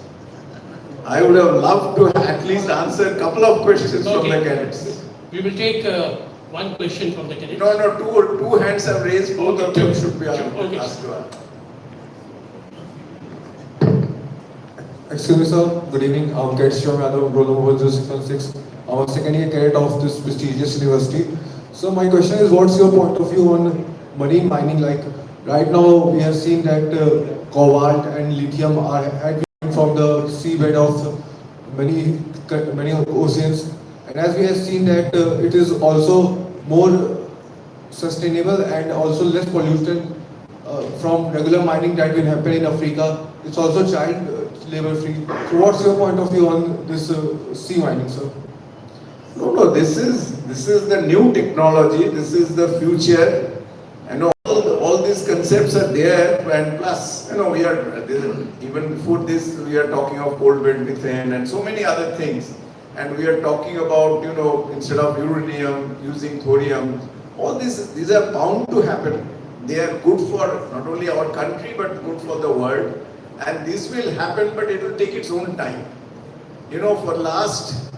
I would have loved to at least answer a couple of questions from the cadets. We will take one question from the cadets. No, two hands have raised, both of them should be asked to answer. Excuse me, sir. Good evening. I'm Cadet Shri Yadav, roll number 0616. I'm a second year cadet of this prestigious university. So my question is, what's your point of view on marine mining? Like right now, we have seen that cobalt and lithium are advancing from the seabed of many oceans, and as we have seen that it is also more sustainable and also less pollutant from regular mining that will happen in Africa. It's also child labor free. So what's your point of view on this sea mining, sir? No, this is the new technology. This is the future. And all these concepts are there. And plus, we are even before this, we are talking of coal bed methane and so many other things. And we are talking about, instead of uranium, using thorium. All these are bound to happen. They are good for not only our country, but good for the world. And this will happen, but it will take its own time. For last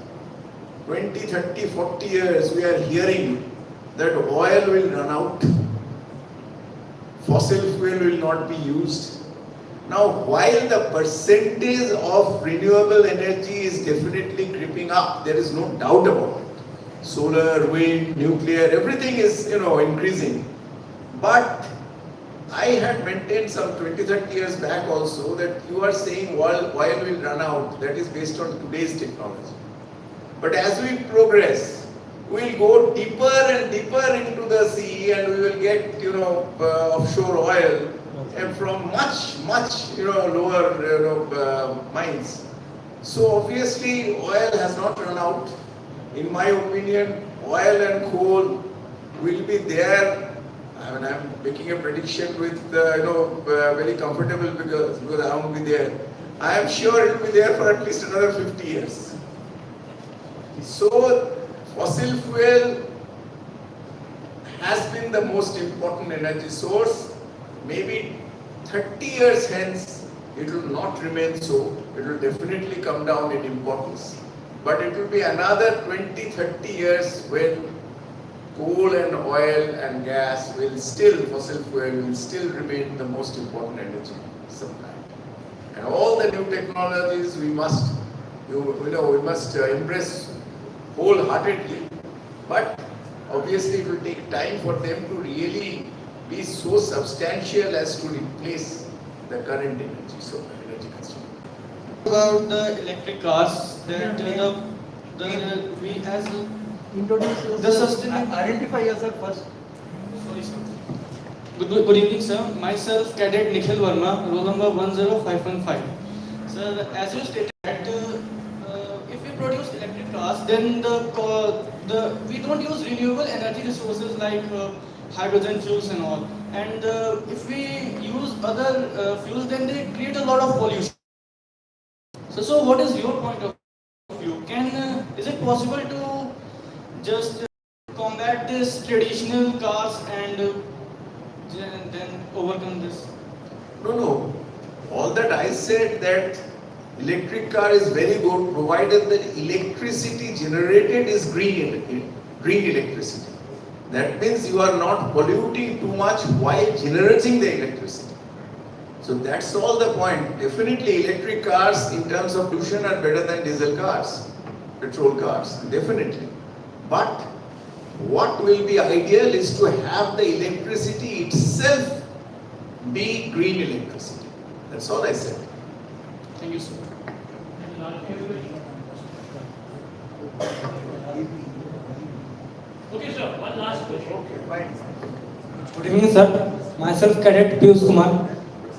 20, 30, 40 years, we are hearing that oil will run out, fossil fuel will not be used. Now, while the percentage of renewable energy is definitely creeping up, there is no doubt about it. Solar, wind, nuclear, everything is, increasing. But I had maintained some 20, 30 years back also that you are saying oil will run out. That is based on today's technology. But as we progress, we will go deeper and deeper into the sea and we will get, offshore oil and from much, lower, mines. So obviously oil has not run out. In my opinion, oil and coal will be there. I am making a prediction with, very comfortable because I won't be there. I am sure it will be there for at least another 50 years. So, fossil fuel has been the most important energy source. Maybe 30 years hence, it will not remain so. It will definitely come down in importance. But it will be another 20, 30 years when coal and oil and gas fossil fuel will still remain the most important energy supply. And all the new technologies we must, embrace wholeheartedly. But obviously it will take time for them to really be so substantial as to replace the current energy consumption. About the electric cars, that we as Introduce yourself. the sustainable. Identify yourself first. Sorry, sir. Good evening, sir. Myself, Cadet Nikhil Verma, roll number 10515. Sir, as you stated that if we produce electric cars, then we don't use renewable energy resources like hydrogen fuels and all. And if we use other fuels, then they create a lot of pollution. So what is your point of view? Is it possible to just combat this traditional cars and then overcome this? No. All that I said that electric car is very good provided that electricity generated is green electricity. That means you are not polluting too much while generating the electricity. So that's all the point. Definitely electric cars in terms of pollution are better than diesel cars, petrol cars, definitely. But what will be ideal is to have the electricity itself be green electricity. That's all I said. Thank you, sir. Okay, sir, one last question. Okay, fine. Good evening, sir. Myself, Cadet Piyush Kumar.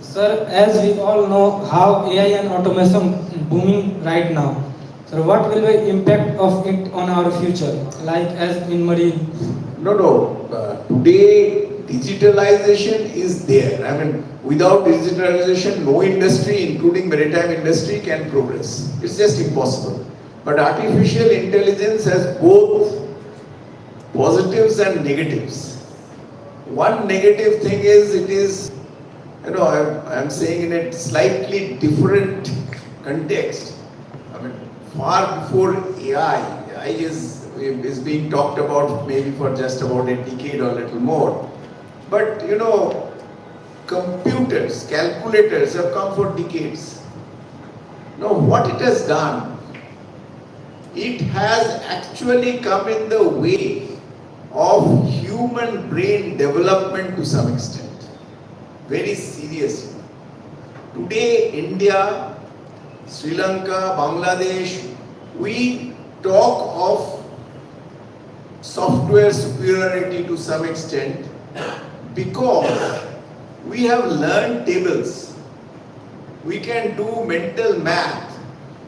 Sir, as we all know how AI and automation booming right now, sir, what will be the impact of it on our future, like as in marine? No. Today, digitalization is there. I mean, without digitalization, no industry, including maritime industry, can progress. It's just impossible. But artificial intelligence has both positives and negatives. One negative thing is it is, I'm saying in a slightly different context. I mean, far before AI is being talked about maybe for just about a decade or a little more. But computers, calculators have come for decades. Now what it has done, it has actually come in the way of human brain development to some extent, very seriously. Today, India, Sri Lanka, Bangladesh, we talk of software software superiority to some extent because we have learned tables. We can do mental math,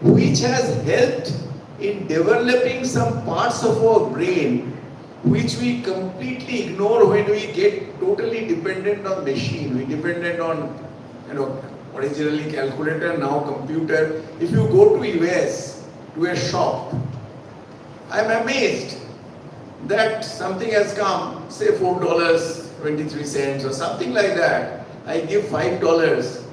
which has helped in developing some parts of our brain which we completely ignore when we get totally dependent on machine. We dependent on, originally calculator, now computer. If you go to US, to a shop, I'm amazed that something has come, say $4.23 or something like that. I give $5.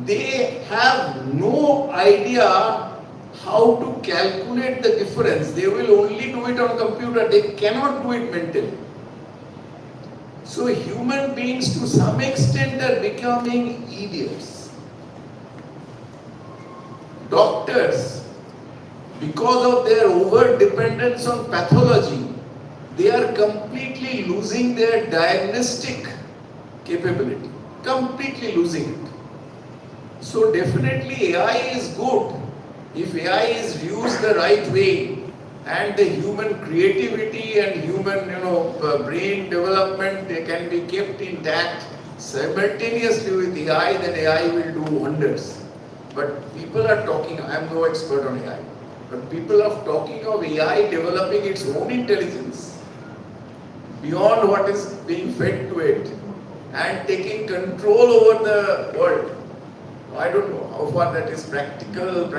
They have no idea how to calculate the difference. They will only do it on computer. They cannot do it mentally. So human beings to some extent are becoming idiots. Doctors, because of their over dependence on pathology, they are completely losing their diagnostic capability. Completely losing it. So definitely AI is good. If AI is used the right way and the human creativity and human brain development can be kept intact simultaneously with AI, then AI will do wonders. But people are talking, I am no expert on AI, but people are talking of AI developing its own intelligence beyond what is being fed to it and taking control over the world. I don't know how far that is practicable,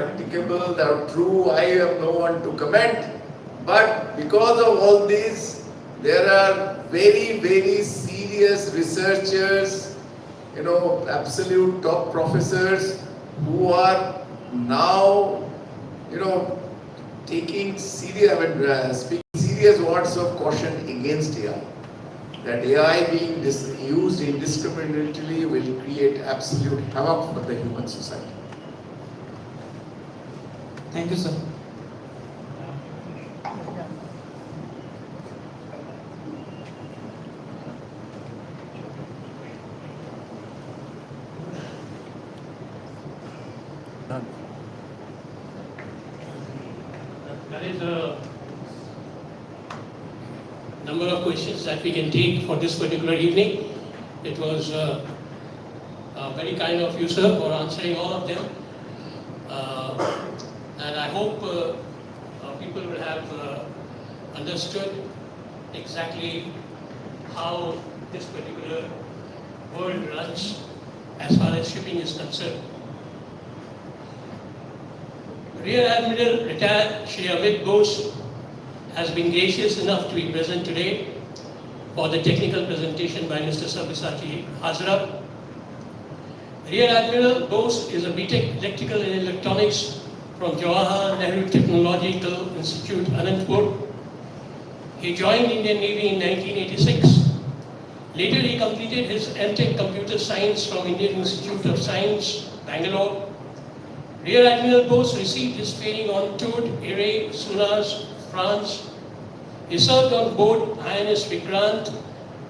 or true. I have no one to comment. But because of all this, there are very, very serious researchers, absolute top professors who are now, taking serious, speaking serious words of caution against AI. That AI being used indiscriminately will create absolute havoc for the human society. Thank you, sir. There is a number of questions that we can take for this particular evening. It was very kind of you, sir, for answering all of them. And I hope people will have understood exactly how this particular world runs as far as shipping is concerned. Rear Admiral Retired Shri Amit Bose has been gracious enough to be present today for the technical presentation by Mr. Sabyasachi Hajara. Rear Admiral Bose is a BTech Electrical and Electronics from Jawaharlal Nehru Technological Institute, Anantapur. He joined Indian Navy in 1986. Later he completed his MTech Computer Science from Indian Institute of Science, Bangalore. Rear Admiral Bose received his training on Tour Air Sonars, France. He served on board INS Vikrant,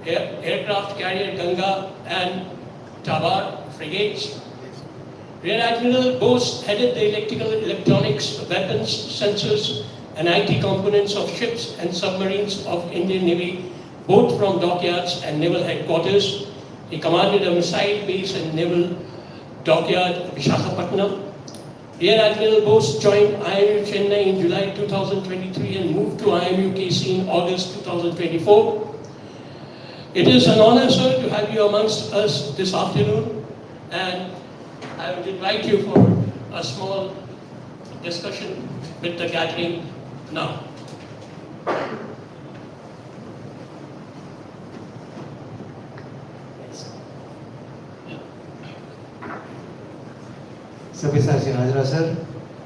aircraft carrier Ganga and Tabar frigates. Rear Admiral Bose headed the electrical, electronics, weapons, sensors and IT components of ships and submarines of Indian Navy, both from dockyards and naval headquarters. He commanded a missile base and naval dockyard, Visakhapatnam. Rear Admiral Bose joined IMU Chennai in July 2023 and moved to IMU KC in August 2024. It is an honor, sir, to have you amongst us this afternoon, and I would invite you for a small discussion with the gathering now. Sabyasachi Hajara sir,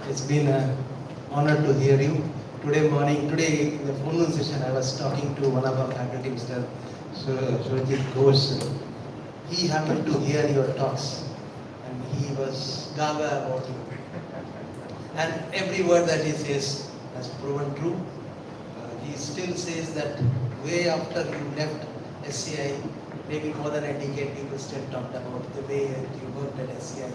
it's been an honor to hear you. Today in the forenoon session, I was talking to one of our faculty, Mr. Shri Bose. He happened to hear your talks and he was gaga about you. And every word that he says has proven true. He still says that way after you left SCI, maybe more than a decade, people still talked about the way you worked at SCI.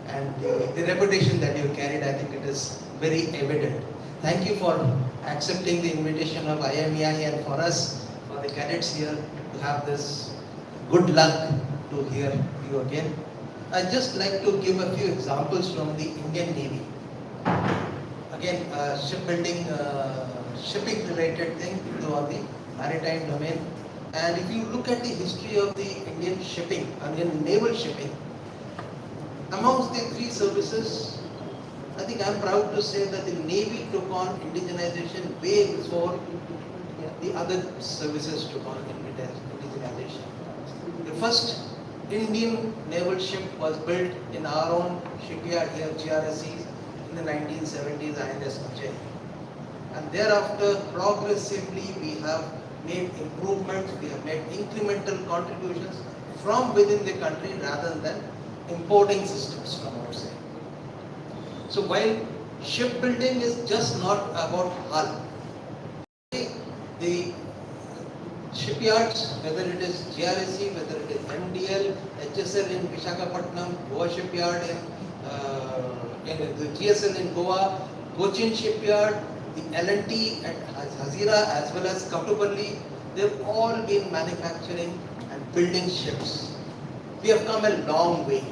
And the reputation that you carried, I think it is very evident. Thank you for accepting the invitation of IMEI and for us, for the cadets here to have this good luck to hear you again. I'd just like to give a few examples from the Indian Navy. Again, shipbuilding, shipping related thing on the maritime domain. And if you look at the history of the Indian shipping, Indian naval shipping, amongst the three services, I think I'm proud to say that the Navy took on indigenization way before the other services took on indigenization. The first Indian naval ship was built in our own shipyard here, GRSEs, in the 1970s, INS Ujjain. And thereafter, progressively, we have made improvements, we have made incremental contributions from within the country rather than importing systems from outside. So while shipbuilding is just not about hull, the shipyards, whether it is GRSE, whether it is MDL, HSL in Visakhapatnam, Goa shipyard in the GSL in Goa, Cochin shipyard, the L&T at Hajara as well as Katupalli, they've all been manufacturing and building ships. We have come a long way,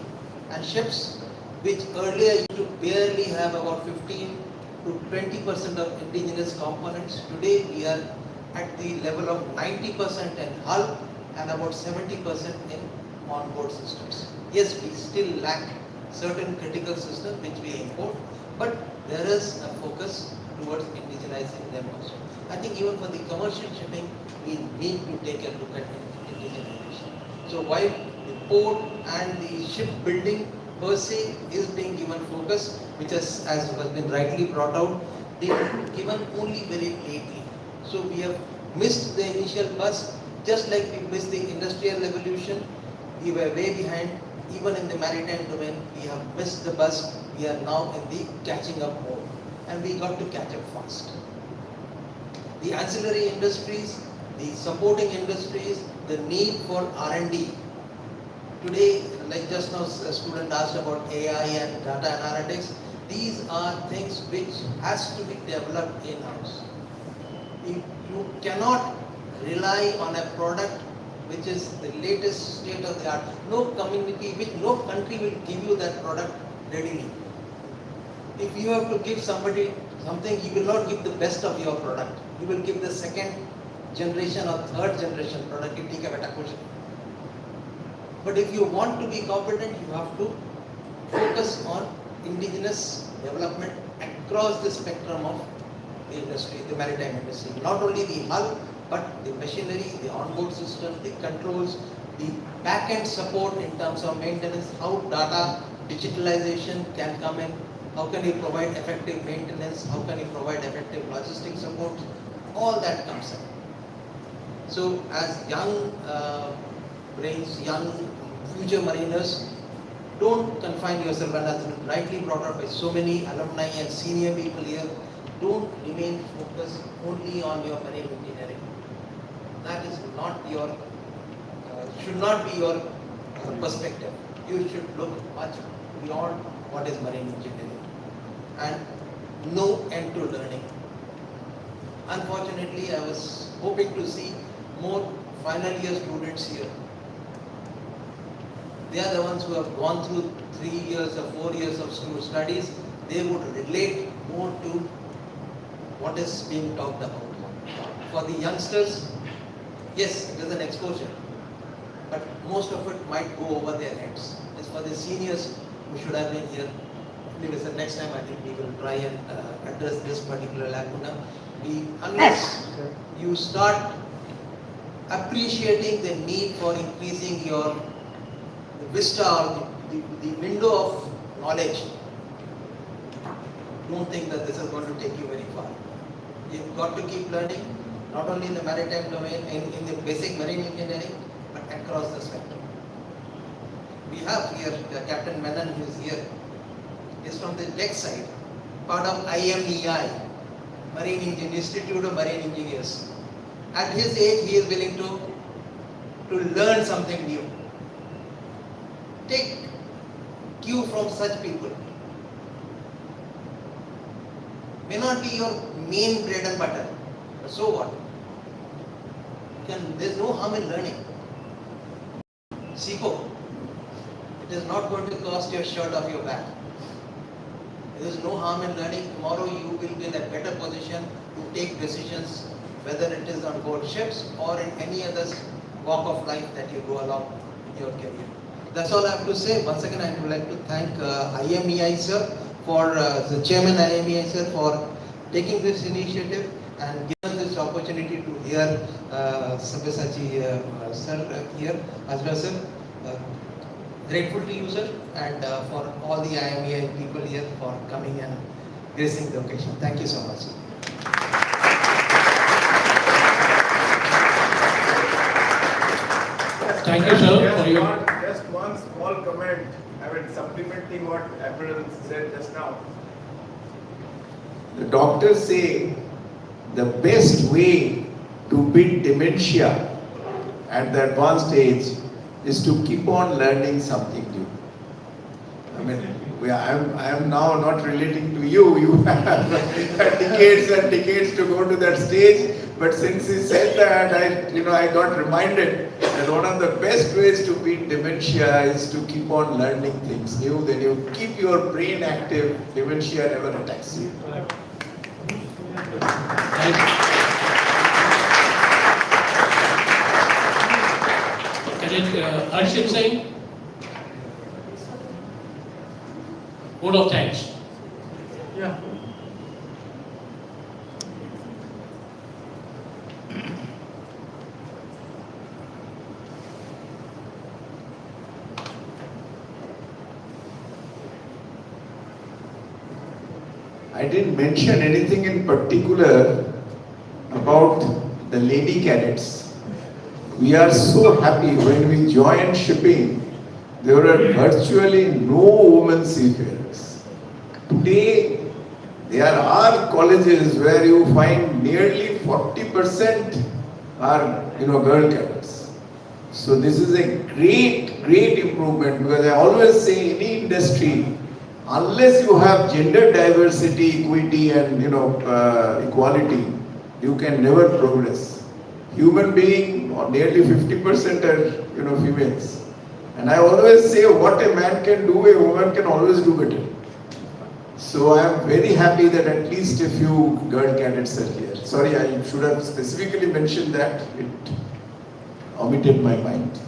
and ships which earlier used to barely have about 15 to 20% of indigenous components, today we are at the level of 90% in hull and about 70% in onboard systems. Yes, we still lack certain critical systems which we import, but there is a focus towards indigenizing them also. I think even for the commercial shipping, we need to take a look at indigenization. So while the port and the shipbuilding per se is being given focus, which has been rightly brought out, they are given only very lately. So we have missed the initial bus, just like we missed the industrial revolution. We were way behind. Even in the maritime domain, we have missed the bus. We are now in the catching up mode, and we got to catch up fast. The ancillary industries, the supporting industries, the need for R&D. Today, like just now a student asked about AI and data analytics, these are things which has to be developed in-house. You cannot rely on a product which is the latest state of the art. No community, no country will give you that product readily. If you have to give somebody something, you will not give the best of your product. You will give the second generation or third generation product. But if you want to be competent, you have to focus on indigenous development across the spectrum of the industry, the maritime industry. Not only the hull, but the machinery, the onboard system, the controls, the back-end support in terms of maintenance, how data digitalization can come in, how can you provide effective maintenance, how can you provide effective logistic support, all that comes in. So as young brains, young future mariners, don't confine yourself, and as rightly brought up by so many alumni and senior people here, don't remain focused only on your marine engineering. That is not your, should not be your perspective. You should look much beyond what is marine engineering and no end to learning. Unfortunately, I was hoping to see more final year students here. They are the ones who have gone through 3 years or 4 years of school studies. They would relate more to what is being talked about. For the youngsters, yes, it is an exposure, but most of it might go over their heads. It's for the seniors who should have been here. Anyways, the next time I think we will try and address this particular lacuna. Unless you start appreciating the need for increasing your vista or the window of knowledge, don't think that this is going to take you very far. You've got to keep learning, not only in the maritime domain, in the basic marine engineering, but across the spectrum. We have here Captain Menon, who is here, is from the deck side, part of IMEI, Marine Institute of Marine Engineers. At his age, he is willing to learn something new. Take cue from such people. May not be your main bread and butter. But so what? There's no harm in learning. Seco. It is not going to cost your shirt off your back. There is no harm in learning. Tomorrow you will be in a better position to take decisions, whether it is on board ships or in any other walk of life that you go along in your career. That's all I have to say. Once again, I would like to thank IMEI sir for the chairman IMEI sir for taking this initiative and given this opportunity to hear Sabyasachi sir here as well sir. Grateful to you sir and for all the IMEI people here for coming and gracing the occasion. Thank you so much. Thank you, sir, for your. Just one small comment, I mean, supplementing what Admiral said just now. The doctors say the best way to beat dementia at the advanced age is to keep on learning something new. I mean, I am now not relating to you. You have decades and decades to go to that stage. But since he said that, I got reminded that one of the best ways to beat dementia is to keep on learning things new. Then you keep your brain active. Dementia never attacks you. Cadet Harshit Singh. Vote of thanks. Yeah. I didn't mention anything in particular about the lady cadets. We are so happy when we joined shipping, there were virtually no women seafarers. Today, there are colleges where you find nearly 40% are girl cadets. So this is a great improvement, because I always say any industry, unless you have gender diversity, equity and equality, you can never progress. Human being, nearly 50% are females. And I always say what a man can do, a woman can always do better. So I am very happy that at least a few girl cadets are here. Sorry, I should have specifically mentioned that. It omitted my mind.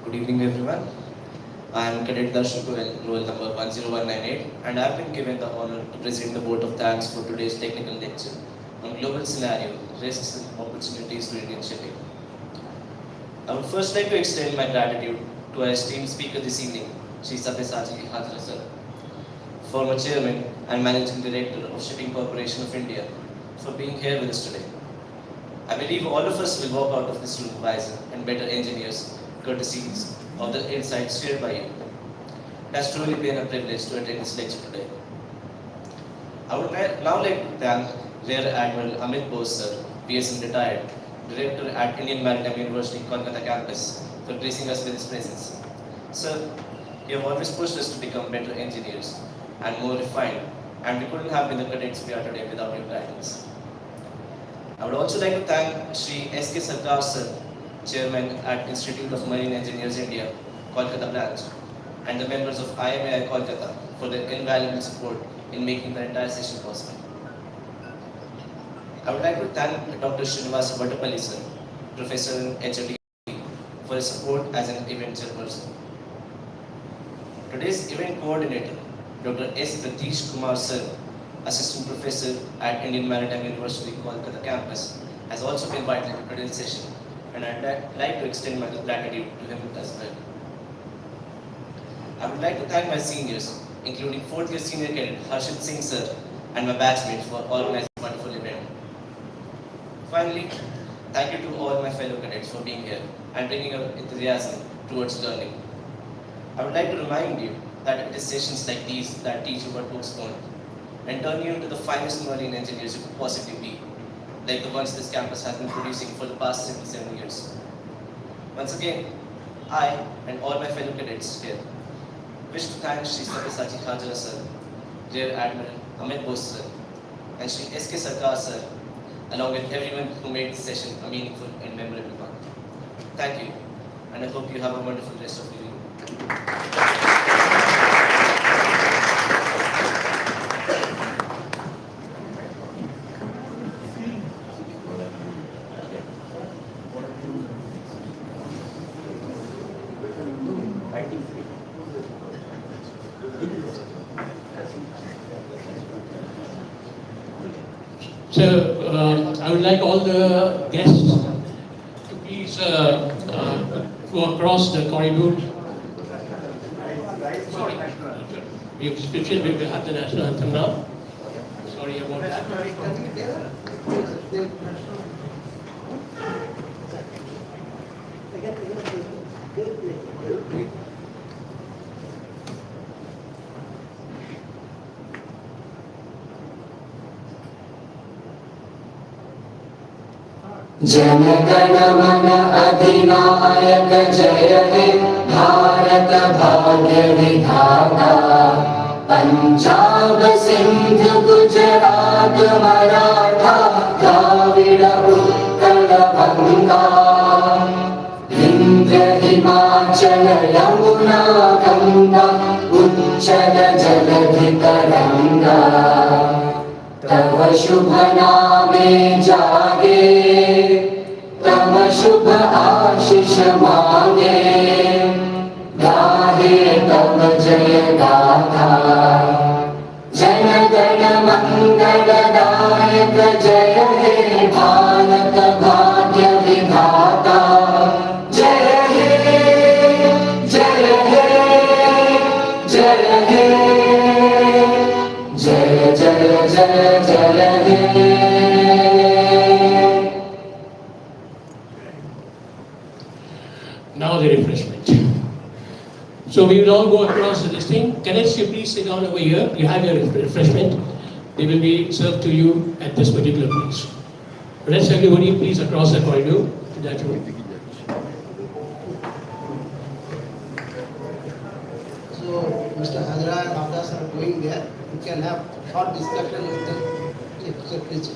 Good evening everyone. I am Cadet Darshan roll number 10198 and I have been given the honor to present the vote of thanks for today's technical lecture on global scenario, risks and opportunities to Indian shipping. I would first like to extend my gratitude to our esteemed speaker this evening, Shri Sabyasachi Hajara sir, former chairman and managing director of Shipping Corporation of India, for being here with us today. I believe all of us will walk out of this room wiser and better engineers, courtesies of the insights shared by you. It has truly been a privilege to attend this lecture today. I would now like to thank Rear Admiral Amit Bose sir, PSM retired, Director at Indian Maritime University, Kolkata Campus, for gracing us with his presence. Sir, you have always pushed us to become better engineers and more refined, and we couldn't have been the cadets we are today without your guidance. I would also like to thank Shri S.K. Sarkar sir, Chairman at Institute of Marine Engineers India, Kolkata Branch, and the members of IMEI Kolkata for their invaluable support in making the entire session possible. I would like to thank Dr. Srinivas Vattapalli sir, Professor in HOD, for his support as an event chairperson. Today's event coordinator, Dr. S. Pratish Kumar sir, Assistant Professor at Indian Maritime University, Kolkata Campus, has also been invited to today's session, and I'd like to extend my gratitude to him as well. I would like to thank my seniors, including 4th year senior cadet Harshit Singh sir and my batchmates for organizing a wonderful event. Finally, thank you to all my fellow cadets for being here and bringing your enthusiasm towards learning. I would like to remind you that it is sessions like these that teach you what books won't and turn you into the finest marine engineers you could possibly be, like the ones this campus has been producing for the past 77 years. Once again, I and all my fellow cadets here wish to thank Shri Sabyasachi Hajara sir, Rear Admiral Amit Bose sir, and Shri S.K. Sarkar sir, along with everyone who made this session a meaningful and memorable one. Thank you, and I hope you have a wonderful rest of the week. So I would like all the guests to please go across the corridor. Sorry, we will have the national anthem now. Sorry about that. जनगण मन अधिनायक जय हे भारत भाग्य विधाता पंजाब सिंध गुजरात मराठा द्राविड़ उत्कल गंगा विंध्य हिमाचल यमुना गंगा उच्चल जलधि तरंगा तव शुभ नामे जागे तव शुभ आशीष मांगे गाहे तव जय गाथा जन गण मंगल दायक जय हे भारत भाग्य विधाता जय हे जय हे जय हे जय जय जय जय हे Now the refreshment. So we will all go across this thing. Cadets, you please sit down over here. You have your refreshment. They will be served to you at this particular place. Rest everybody, please across the corridor to that room. So Mr. Hajara and others are going there. You can have short discussion with them. So please.